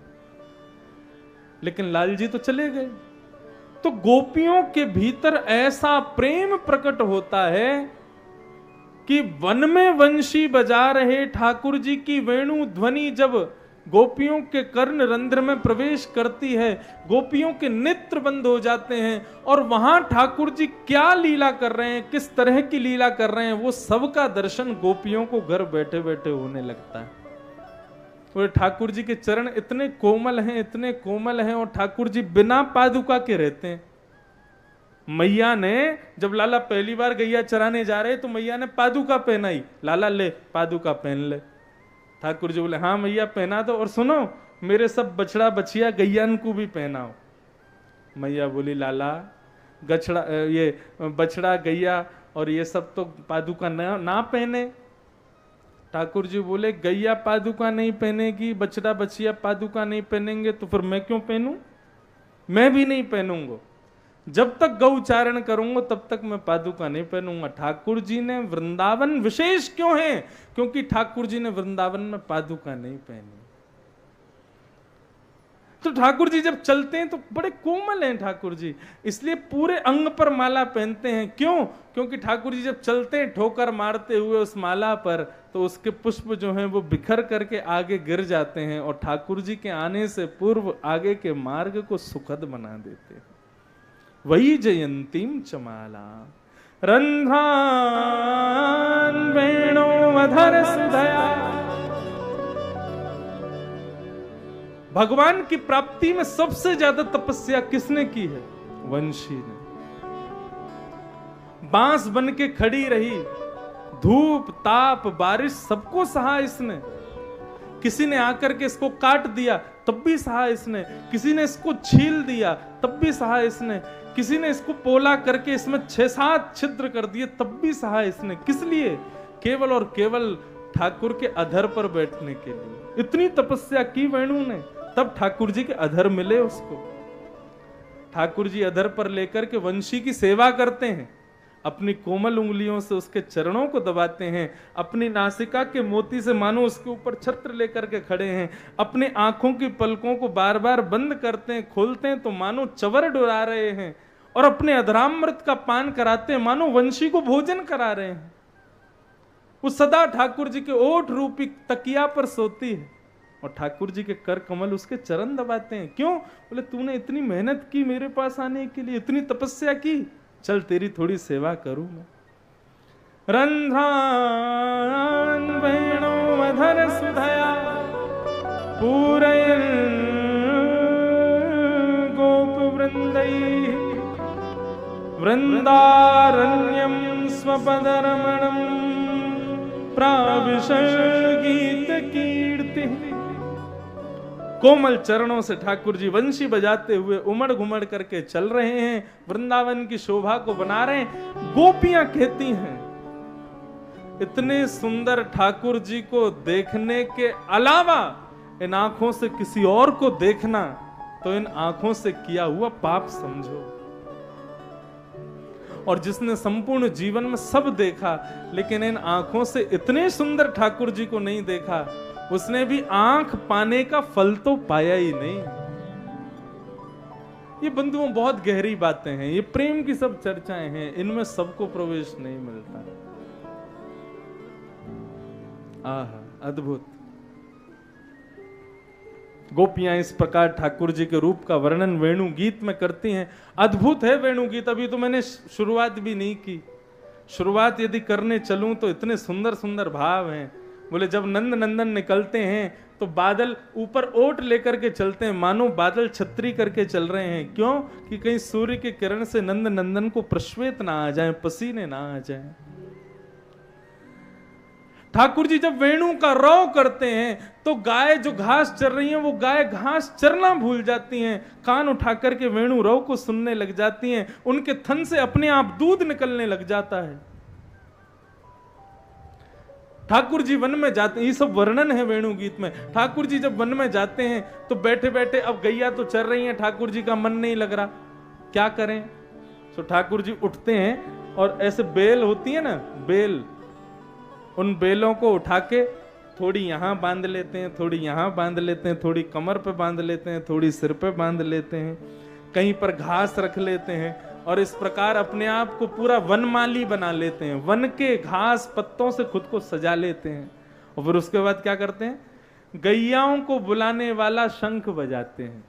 लेकिन लाल जी तो चले गए। तो गोपियों के भीतर ऐसा प्रेम प्रकट होता है कि वन में वंशी बजा रहे ठाकुर जी की वेणु ध्वनि जब गोपियों के कर्ण रंध्र में प्रवेश करती है, गोपियों के नेत्र बंद हो जाते हैं, और वहां ठाकुर जी क्या लीला कर रहे हैं, किस तरह की लीला कर रहे हैं, वो सबका दर्शन गोपियों को घर बैठे बैठे होने लगता है। और ठाकुर जी के चरण इतने कोमल हैं, इतने कोमल हैं, और ठाकुर जी बिना पादुका के रहते हैं। मैया ने जब लाला पहली बार गैया चराने जा रहे तो मैया ने पादुका पहनाई, लाला ले पादुका पहन ले। ठाकुर जी बोले हाँ मैया पहना दो, और सुनो मेरे सब बछड़ा बछिया गैयान को भी पहनाओ। मैया बोली लाला गछड़ा ये बछड़ा गैया और ये सब तो पादुका ना पहने। ठाकुर जी बोले गैया पादुका नहीं पहनेगी, बछड़ा बछिया पादुका नहीं पहनेंगे, तो फिर मैं क्यों पहनूं? मैं भी नहीं पहनूंगा। जब तक गौचारण करूंगा तब तक मैं पादुका नहीं पहनूंगा। ठाकुर जी ने वृंदावन विशेष क्यों है? क्योंकि ठाकुर जी ने वृंदावन में पादुका नहीं पहनी। तो ठाकुर जी जब चलते हैं तो बड़े कोमल हैं ठाकुर जी, इसलिए पूरे अंग पर माला पहनते हैं। क्यों? क्योंकि ठाकुर जी जब चलते हैं ठोकर मारते हुए उस माला पर, तो उसके पुष्प जो हैं वो बिखर करके आगे गिर जाते हैं, और ठाकुर जी के आने से पूर्व आगे के मार्ग को सुखद बना देते हैं। वही जयंतीम चमाला रंध्रान वेणुवधर सुधया। भगवान की प्राप्ति में सबसे ज्यादा तपस्या किसने की है? वंशी ने। बांस बन के खड़ी रही, धूप ताप बारिश सबको सहा इसने। किसी ने आकर के इसको काट दिया तब भी सहा इसने, किसी ने इसको छील दिया तब भी सहा इसने, किसी ने इसको पोला करके इसमें 6-7 छिद्र कर दिए तब भी सहा इसने। किस लिए? केवल और केवल ठाकुर के अधर पर बैठने के लिए। इतनी तपस्या की वेणु ने, तब ठाकुर जी के अधर मिले उसको। ठाकुर जी अधर पर लेकर के वंशी की सेवा करते हैं, अपनी कोमल उंगलियों से उसके चरणों को दबाते हैं, अपनी नासिका के मोती से मानो उसके ऊपर छत्र लेकर के खड़े हैं, अपने आंखों की पलकों को बार बार बंद करते हैं, खोलते हैं तो मानो चवर डुरा रहे हैं, और अपने अधरामृत का पान कराते हैं मानो वंशी को भोजन करा रहे हैं। वो सदा ठाकुर जी के ओठ रूपी तकिया पर सोती है, और ठाकुर जी के कर कमल उसके चरण दबाते हैं। क्यों? बोले तूने इतनी मेहनत की मेरे पास आने के लिए, इतनी तपस्या की, चल तेरी थोड़ी सेवा करूं मैं। रंध्रान वेणुवधर सुधया पूरयन् गोप वृंदै वृंदारण्यं स्वपदरमणं प्राविशन् गीत कीर्ति। कोमल चरणों से ठाकुर जी वंशी बजाते हुए उमड़ घुमड़ करके चल रहे हैं, वृंदावन की शोभा को बना रहे हैं। गोपियां कहती हैं इतने सुंदर ठाकुर जी को देखने के अलावा इन आंखों से किसी और को देखना तो इन आंखों से किया हुआ पाप समझो। और जिसने संपूर्ण जीवन में सब देखा लेकिन इन आंखों से इतने सुंदर ठाकुर जी को नहीं देखा, उसने भी आंख पाने का फल तो पाया ही नहीं। ये बंधुओं बहुत गहरी बातें हैं, ये प्रेम की सब चर्चाएं हैं, इनमें सबको प्रवेश नहीं मिलता। आहा, अद्भुत। गोपियां इस प्रकार ठाकुर जी के रूप का वर्णन वेणु गीत में करती हैं। अद्भुत है वेणु गीत। अभी तो मैंने शुरुआत भी नहीं की। शुरुआत यदि करने चलूं तो इतने सुंदर सुंदर भाव हैं। बोले जब नंद नंदन निकलते हैं तो बादल ऊपर ओट लेकर के चलते हैं, मानो बादल छतरी करके चल रहे हैं। क्यों? कि कहीं सूर्य की किरण से नंद नंदन को प्रश्वेत ना आ जाए, पसीने ना आ जाए। ठाकुर जी जब वेणु का रौ करते हैं तो गाय जो घास चर रही हैं वो गाय घास चरना भूल जाती हैं, कान उठा करके वेणु रौ को सुनने लग जाती हैं। उनके थन से अपने आप दूध निकलने लग जाता है। ठाकुर जी वन में जाते हैं, ये सब वर्णन है वेणु गीत में। ठाकुर जी जब वन में जाते हैं तो बैठे बैठे, अब गैया तो चर रही हैं, ठाकुर जी का मन नहीं लग रहा, क्या करें? तो ठाकुर जी उठते हैं और ऐसे बेल होती है ना, बेल, उन बेलों को उठा के थोड़ी यहां बांध लेते हैं, थोड़ी यहां बांध लेते हैं, थोड़ी कमर पे बांध लेते हैं, थोड़ी सिर पे बांध लेते हैं, कहीं पर घास रख लेते हैं और इस प्रकार अपने आप को पूरा वनमाली बना लेते हैं। वन के घास पत्तों से खुद को सजा लेते हैं और फिर उसके बाद क्या करते हैं? गैयाओं को बुलाने वाला शंख बजाते हैं।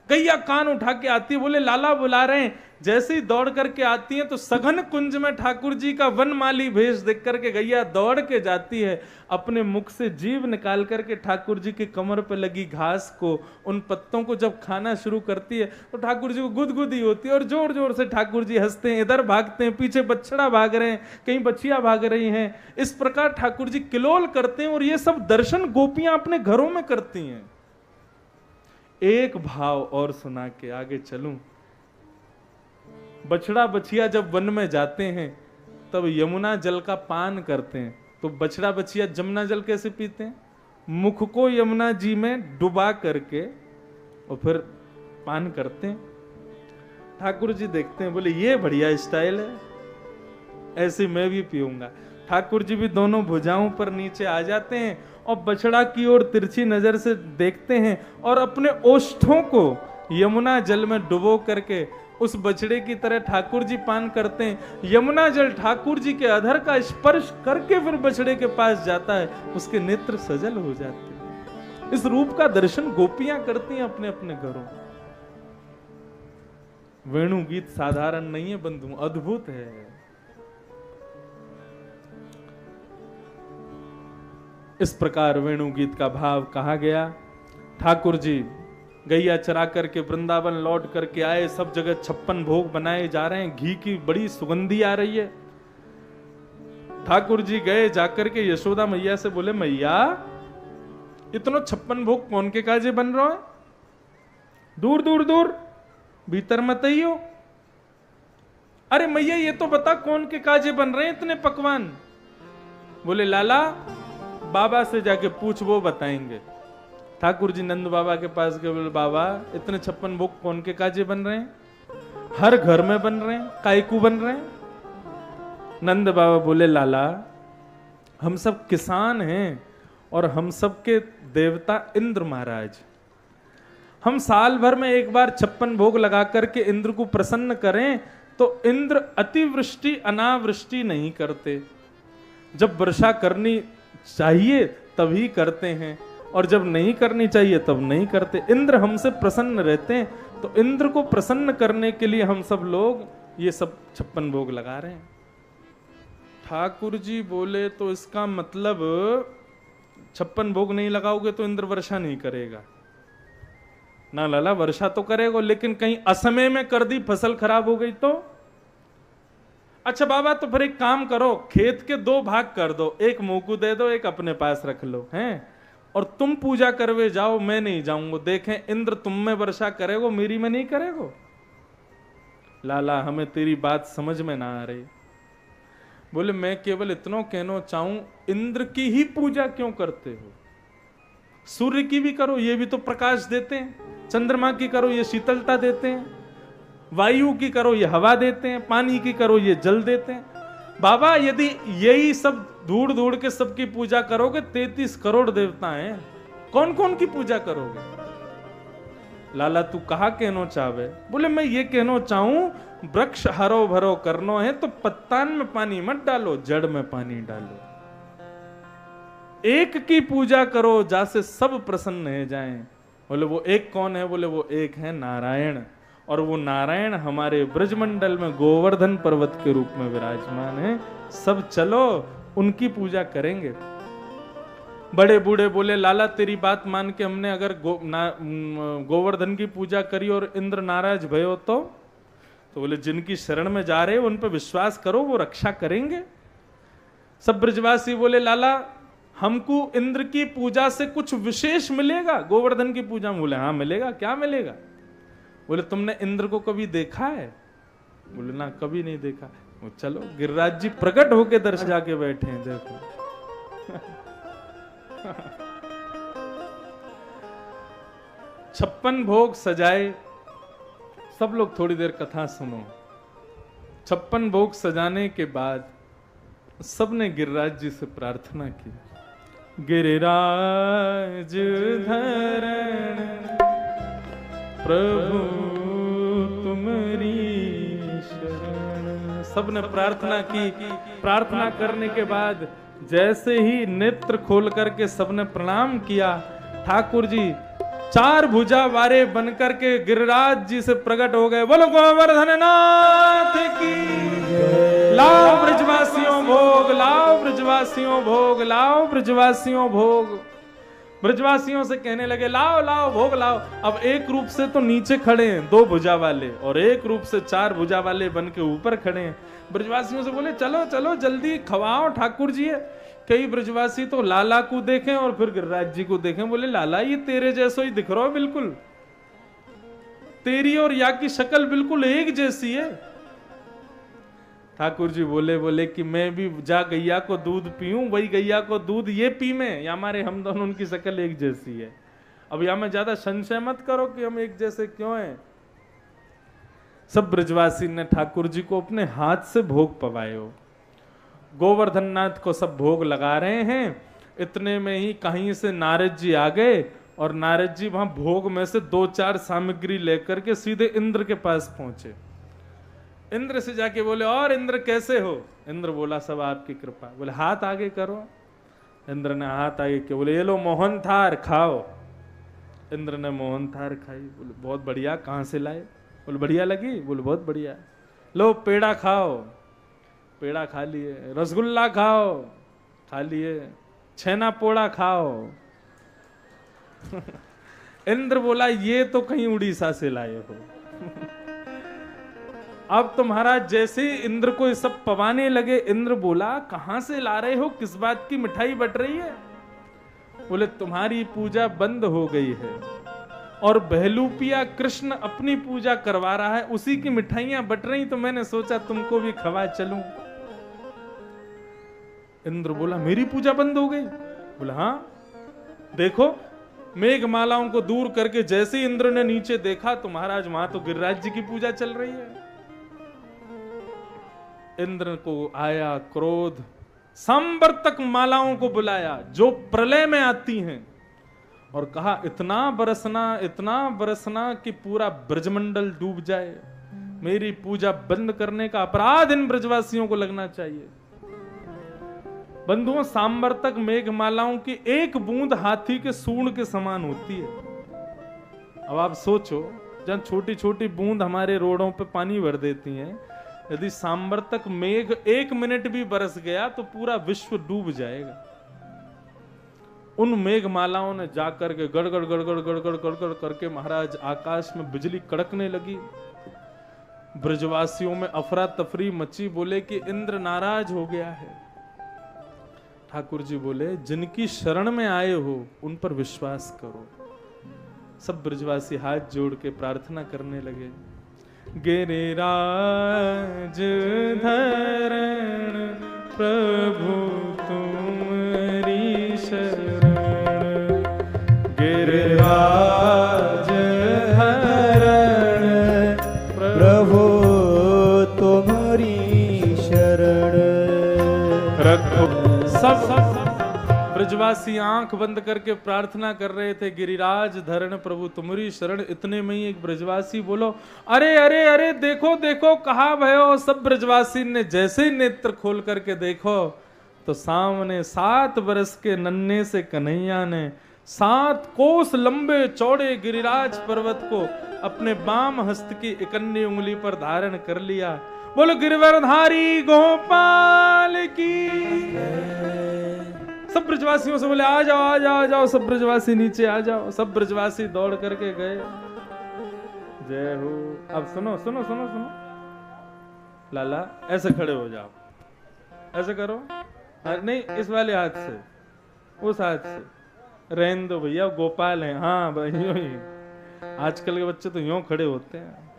गैया कान उठा के आती है, बोले लाला बुला रहे हैं। जैसे ही दौड़ करके आती है तो सघन कुंज में ठाकुर जी का वनमाली भेष देख करके गैया दौड़ के जाती है, अपने मुख से जीभ निकाल करके ठाकुर जी के कमर पे लगी घास को, उन पत्तों को जब खाना शुरू करती है तो ठाकुर जी को गुदगुदी होती है और जोर जोर से ठाकुर जी हंसते हैं, इधर भागते हैं, पीछे बछड़ा भाग रहे हैं, कहीं बछिया भाग रही हैं। इस प्रकार ठाकुर जी किलोल करते हैं और ये सब दर्शन गोपियां अपने घरों में करती हैं। एक भाव और सुना के आगे चलूं। बछड़ा बछिया जब वन में जाते हैं तब यमुना जल का पान करते हैं। तो बछड़ा बछिया यमुना जल कैसे पीते हैं? मुख को यमुना जी में डुबा करके और फिर पान करते हैं। ठाकुर जी देखते हैं, बोले ये बढ़िया स्टाइल है, ऐसे मैं भी पीऊंगा। ठाकुर जी भी दोनों भुजाओं पर नीचे आ जाते हैं और बछड़ा की ओर तिरछी नजर से देखते हैं और अपने ओष्ठों को यमुना जल में डुबो करके उस बछड़े की तरह ठाकुर जी पान करते हैं। यमुना जल ठाकुर जी के अधर का स्पर्श करके फिर बछड़े के पास जाता है, उसके नेत्र सजल हो जाते हैं। इस रूप का दर्शन गोपियां करती हैं अपने अपने घरों। वेणु गीत साधारण नहीं है बंधु, अद्भुत है। इस प्रकार वेणु गीत का भाव कहा गया। ठाकुर जी गैया चरा करके वृंदावन लौट करके आए, सब जगह 56 भोग बनाए जा रहे हैं, घी की बड़ी सुगंधी आ रही है। ठाकुर जी गए जाकर के यशोदा मैया से बोले, मैया इतना 56 भोग कौन के काजे बन रहा है? दूर दूर दूर, भीतर मत आइयो। अरे मैया ये तो बता कौन के काजे बन रहे हैं इतने पकवान? बोले लाला बाबा से जाके पूछ, वो बताएंगे। ठाकुर जी नंद बाबा के पास गए, बोले बाबा इतने 56 भोग कौन के काजे बन रहे हैं? हर घर में बन रहे हैं, कायकू बन रहे हैं? नंद बाबा बोले लाला हम सब किसान हैं और हम सब के देवता इंद्र महाराज, हम साल भर में एक बार 56 भोग लगा करके इंद्र को प्रसन्न करें तो इंद्र अतिवृष्टि अनावृष्टि नहीं करते। जब वर्षा करनी चाहिए तभी करते हैं और जब नहीं करनी चाहिए तब नहीं करते। इंद्र हमसे प्रसन्न रहते हैं, तो इंद्र को प्रसन्न करने के लिए हम सब लोग ये सब 56 भोग लगा रहे हैं। ठाकुर जी बोले तो इसका मतलब 56 भोग नहीं लगाओगे तो इंद्र वर्षा नहीं करेगा ना? लाला वर्षा तो करेगा, लेकिन कहीं असमय में कर दी, फसल खराब हो गई तो? अच्छा बाबा तो फिर एक काम करो, खेत के 2 भाग कर दो, एक मुंह को दे दो, एक अपने पास रख लो, हैं? और तुम पूजा करवे जाओ, मैं नहीं जाऊंगा, देखें इंद्र तुम में वर्षा करेगो, मेरी में नहीं करेगो। लाला हमें तेरी बात समझ में ना आ रही। बोले मैं केवल इतना कहना चाहूं, इंद्र की ही पूजा क्यों करते हो? सूर्य की भी करो, ये भी तो प्रकाश देते हैं। चंद्रमा की करो, ये शीतलता देते हैं। वायु की करो, ये हवा देते हैं। पानी की करो, ये जल देते हैं। बाबा यदि यही सब ढूंढ ढूंढ के सबकी पूजा करोगे, 33 करोड़ देवता हैं, कौन कौन की पूजा करोगे? लाला तू कहा कहनो चाहे? बोले मैं ये कहना चाहूं, वृक्ष हरो भरो करनो है तो पत्तान में पानी मत डालो, जड़ में पानी डालो। एक की पूजा करो जैसे सब प्रसन्न हो जाएं। बोले वो एक कौन है? बोले वो एक है नारायण, और वो नारायण हमारे ब्रजमंडल में गोवर्धन पर्वत के रूप में विराजमान है। सब चलो उनकी पूजा करेंगे। बड़े बूढ़े बोले लाला तेरी बात मान के हमने अगर गोवर्धन की पूजा करी और इंद्र नाराज भयो तो बोले जिनकी शरण में जा रहे हो उन पर विश्वास करो, वो रक्षा करेंगे। सब ब्रजवासी बोले लाला हमको इंद्र की पूजा से कुछ विशेष मिलेगा गोवर्धन की पूजा में? बोले हाँ मिलेगा। क्या मिलेगा? बोले तुमने इंद्र को कभी देखा है? बोले ना कभी नहीं देखा। वो चलो गिरिराज जी प्रकट होके दर्शन जाके बैठे हैं, देखो। 56 भोग सजाए। सब लोग थोड़ी देर कथा सुनो। 56 भोग सजाने के बाद सबने गिरिराज जी से प्रार्थना की, गिरिराज धरण प्रभु तुम्हारी शरण। सबने प्रार्थना की। प्रार्थना करने के बाद जैसे ही नेत्र खोल करके सबने प्रणाम किया, ठाकुर जी 4 भुजा वारे बनकर के गिरिराज जी से प्रकट हो गए। बोलो गोवर्धन नाथ की, लाओ ब्रजवासियों भोग, लाओ ब्रजवासियों भोग, लाओ ब्रजवासियों भोग। ब्रजवासियों से कहने लगे लाओ लाओ भोग लाओ। अब एक रूप से तो नीचे खड़े हैं 2 भुजा वाले, और एक रूप से 4 भुजा वाले बन के ऊपर खड़े हैं। ब्रजवासियों से बोले चलो चलो जल्दी खवाओ ठाकुर जी। कई ब्रजवासी तो लाला को देखें और फिर गिरिराज जी को देखें, बोले लाला ये तेरे जैसो ही दिख रहा हो, बिल्कुल तेरी और या की शक्ल बिल्कुल एक जैसी है। ठाकुर जी बोले कि मैं भी जा गैया को दूध पीऊं, वही गैया को दूध ये पी में, या हमारे हम दोनों उनकी शक्ल एक जैसी है। अब यहां में ज्यादा संशय मत करो कि हम एक जैसे क्यों हैं। सब ब्रजवासी ने ठाकुर जी को अपने हाथ से भोग पवाए हो। गोवर्धन नाथ को सब भोग लगा रहे हैं। इतने में ही कहीं से नारद जी आ गए, और नारद जी वहां भोग में से 2-4 सामग्री लेकर के सीधे इंद्र के पास पहुंचे। इंद्र से जाके बोले और इंद्र कैसे हो? इंद्र बोला सब आपकी कृपा। बोले हाथ आगे करो। इंद्र ने हाथ आगे किया। बोले ये लो मोहन थार खाओ। इंद्र ने मोहन थार खाई। बोले बहुत बढ़िया, कहाँ से लाए? बोले बढ़िया लगी? बोले बहुत बढ़िया। लो पेड़ा खाओ। पेड़ा खा लिए। रसगुल्ला खाओ, खा लिए। छेना पोड़ा खाओ। इंद्र बोला ये तो कहीं उड़ीसा से लाए हो। अब तो महाराज जैसे इंद्र को ये सब पवाने लगे, इंद्र बोला कहां से ला रहे हो, किस बात की मिठाई बट रही है? बोले तुम्हारी पूजा बंद हो गई है और बहलूपिया कृष्ण अपनी पूजा करवा रहा है, उसी की मिठाइयां बट रही, तो मैंने सोचा तुमको भी खवा चलूं। इंद्र बोला मेरी पूजा बंद हो गई? बोला हाँ, देखो मेघमालाओं को दूर करके जैसे ही इंद्र ने नीचे देखा तो महाराज वहां तो गिरिराज जी की पूजा चल रही है। इंद्र को आया क्रोध, सांवर्तक मालाओं को बुलाया जो प्रलय में आती हैं, और कहा इतना बरसना कि पूरा ब्रजमंडल डूब जाए। मेरी पूजा बंद करने का अपराध इन ब्रजवासियों को लगना चाहिए। बंधुओं, सांवर्तक मेघमालाओं की एक बूंद हाथी के सूंड के समान होती है। अब आप सोचो, जहां छोटी छोटी बूंद हमारे रोडों पे पानी भर देती हैं, यदि सांवर्तक मेघ 1 मिनट भी बरस गया तो पूरा विश्व डूब जाएगा। उन मेघमालाओं ने जाकर के गड़गड़ गड़गड़ गड़गड़ गड़गड़ करके महाराज आकाश में बिजली कड़कने लगी। ब्रजवासियों में अफरा तफरी मची। बोले कि इंद्र नाराज हो गया है। ठाकुर जी बोले जिनकी शरण में आए हो उन पर विश्वास करो। सब ब्रजवासी हाथ जोड़ के प्रार्थना करने लगे। गिरिराज धरण प्रभु तुम्हारी शरण, गिरिराज धरण प्रभु तुम्हारी शरण, रखो ब्रजवासी आंख बंद करके प्रार्थना कर रहे थे, गिरिराज धरण प्रभु तुम्हारी शरण। इतने में ही एक ब्रजवासी बोलो, अरे अरे अरे देखो देखो कहाँ भयो। सब ब्रजवासी ने जैसे ही नेत्र खोल करके देखो तो सामने 7 बरस के नन्हे से कन्हैया ने 7 कोस लंबे चौड़े गिरिराज पर्वत को अपने बाम हस्त की इकन्नी उंगली पर धारण कर लिया। बोलो गिरिवरधारी गोपाल की। सब ब्रजवासियों से बोले आ जाओ आ जाओ आ जाओ, सब ब्रजवासी नीचे आ जाओ। सब ब्रजवासी दौड़ करके गए। जय हो। अब सुनो सुनो सुनो सुनो, लाला ऐसे खड़े हो जाओ, ऐसे करो। नहीं इस वाले हाथ से, उस हाथ से रहने दो भैया, गोपाल हैं। हाँ भाई यूं ही, आजकल के बच्चे तो यूं खड़े होते हैं।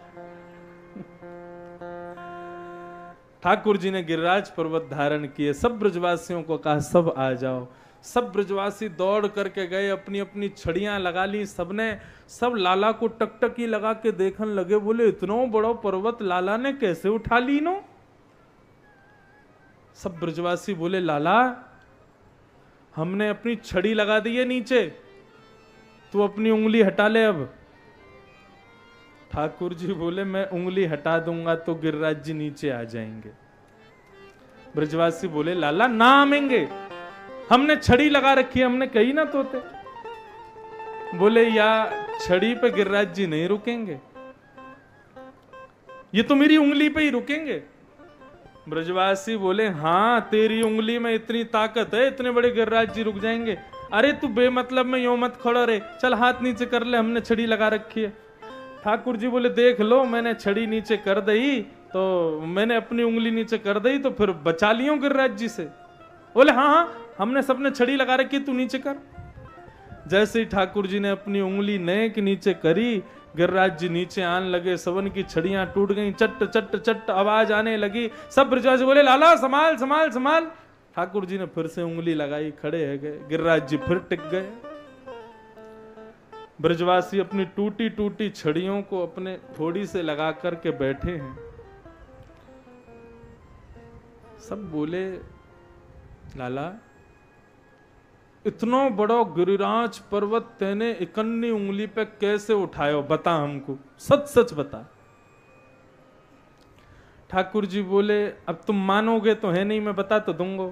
ठाकुर जी ने गिरिराज पर्वत धारण किए। सब ब्रजवासियों को कहा सब आ जाओ। सब ब्रजवासी दौड़ करके गए, अपनी अपनी छड़ियां लगा ली सबने। सब लाला को टकटकी लगा के देखने लगे। बोले इतना बड़ा पर्वत लाला ने कैसे उठा ली नो। सब ब्रजवासी बोले लाला हमने अपनी छड़ी लगा दी है नीचे, तू अपनी उंगली हटा ले अब। ठाकुर जी बोले मैं उंगली हटा दूंगा तो गिरिराज जी नीचे आ जाएंगे। ब्रजवासी बोले लाला ना आएंगे, हमने छड़ी लगा रखी है, हमने कही ना तोते। बोले या छड़ी पे गिरिराज जी नहीं रुकेंगे, ये तो मेरी उंगली पे ही रुकेंगे। ब्रजवासी बोले हाँ तेरी उंगली में इतनी ताकत है, इतने बड़े गिरिराज जी रुक जाएंगे। अरे तू बेमतलब में यूं मत खड़ा रे, चल हाथ नीचे कर ले, हमने छड़ी लगा रखी है। ठाकुर जी बोले देख लो मैंने छड़ी नीचे कर दी तो मैंने अपनी उंगली नीचे कर दी तो फिर बचा लियो गिरिराज जी से। बोले हाँ हाँ हमने सबने छड़ी लगा रखी, तू नीचे कर। जैसे ही ठाकुर जी ने अपनी उंगली नेक नीचे करी, गिरिराज जी नीचे आने लगे। सबन की छड़ियां टूट गई, चट चट चट आवाज आने लगी। सब ब्रजवासी बोले लाला संभाल संभाल संभाल। ठाकुर जी ने फिर से उंगली लगाई, खड़े है गए। गिरिराज जी फिर टिक गए। ब्रजवासी अपनी टूटी टूटी छड़ियों को अपने थोड़ी से लगा करके बैठे हैं। सब बोले लाला इतना बड़ा गिरिराज पर्वत तेने इकन्नी उंगली पे कैसे उठायो, बता हमको, सच सच बता। ठाकुर जी बोले अब तुम मानोगे तो है नहीं, मैं बता तो दूंगा।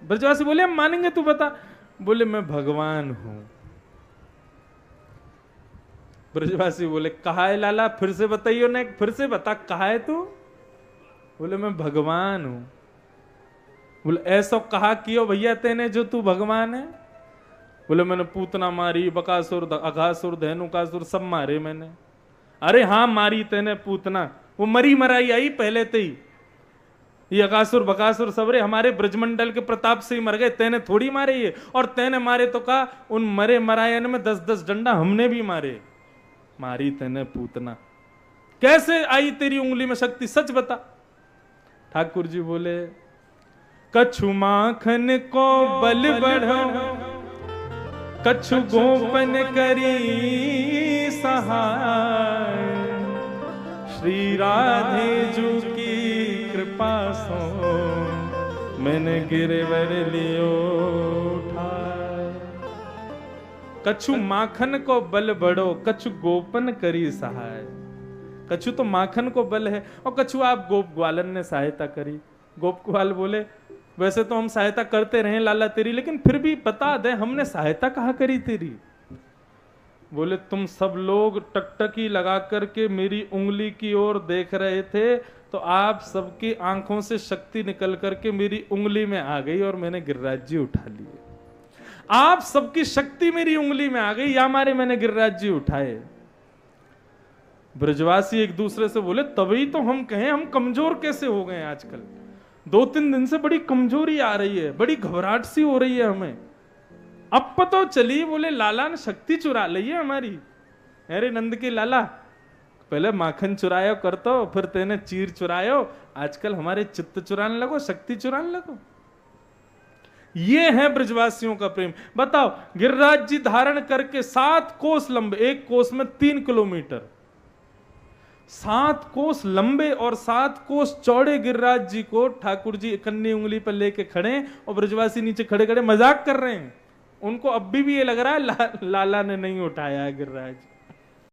ब्रजवासी बोले हम मानेंगे, तू बता। बोले मैं भगवान हूं। ब्रजवासी बोले कहा है लाला, फिर से बताइयो ना, फिर से बता कहा है तू। बोले मैं भगवान हूं। बोले ऐसा कहा कियो भैया तेने जो तू भगवान है। बोले मैंने पूतना मारी, बकासुर अघासुर धेनुकासुर सब मारे मैंने। अरे हाँ मारी तेने पूतना, वो मरी मराई आई पहले ते ही। ये अघासुर बकासुर सबरे हमारे ब्रजमंडल के प्रताप से ही मर गए, तेने थोड़ी मारे ये। और तेने मारे तो कहा उन मरे मरायन में 10-10 डंडा हमने भी मारे। मारी तेने पूतना, कैसे आई तेरी उंगली में शक्ति, सच बता। ठाकुर जी बोले कछु माखन को बल बढ़ो, कछु गोपन करी सहाय। श्री राधे जू की कृपा सो मैंने गिरवर लियो उठाए। कछु माखन को बल बढ़ो, कछु गोपन करी सहाय। कछु तो माखन को बल है और कछु आप गोप ग्वालन ने सहायता करी। गोप ग्वाल बोले वैसे तो हम सहायता करते रहे लाला तेरी, लेकिन फिर भी बता दे हमने सहायता कहाँ करी तेरी। बोले तुम सब लोग टकटकी लगा करके मेरी उंगली की ओर देख रहे थे तो आप सबकी आंखों से शक्ति निकल करके मेरी उंगली में आ गई और मैंने गिरिराज जी उठा लिए। आप सबकी शक्ति मेरी उंगली में आ गई, या मारे मैंने गिरिराज जी उठाए। ब्रजवासी एक दूसरे से बोले तभी तो हम कहें हम कमजोर कैसे हो गए आजकल। 2-3 दिन से बड़ी कमजोरी आ रही है, बड़ी घबराहट सी हो रही है हमें। अब पता चली बोले लाला ने शक्ति चुरा ली है हमारी। अरे नंद के लाला पहले माखन चुरायो करतो, फिर तेने चीर चुरायो, आजकल हमारे चित्त चुराने लगो, शक्ति चुराने लगो। ये है ब्रजवासियों का प्रेम। बताओ गिरिराज जी धारण करके 7 कोस लंबे, एक कोस में 3 किलोमीटर, 7 कोस लंबे और 7 कोस चौड़े गिरिराज जी को ठाकुर जी इकन्नी उंगली पर लेके खड़े और ब्रजवासी नीचे खड़े खड़े मजाक कर रहे हैं। उनको अब भी ये लग रहा है लाला ने नहीं उठाया है गिरिराज।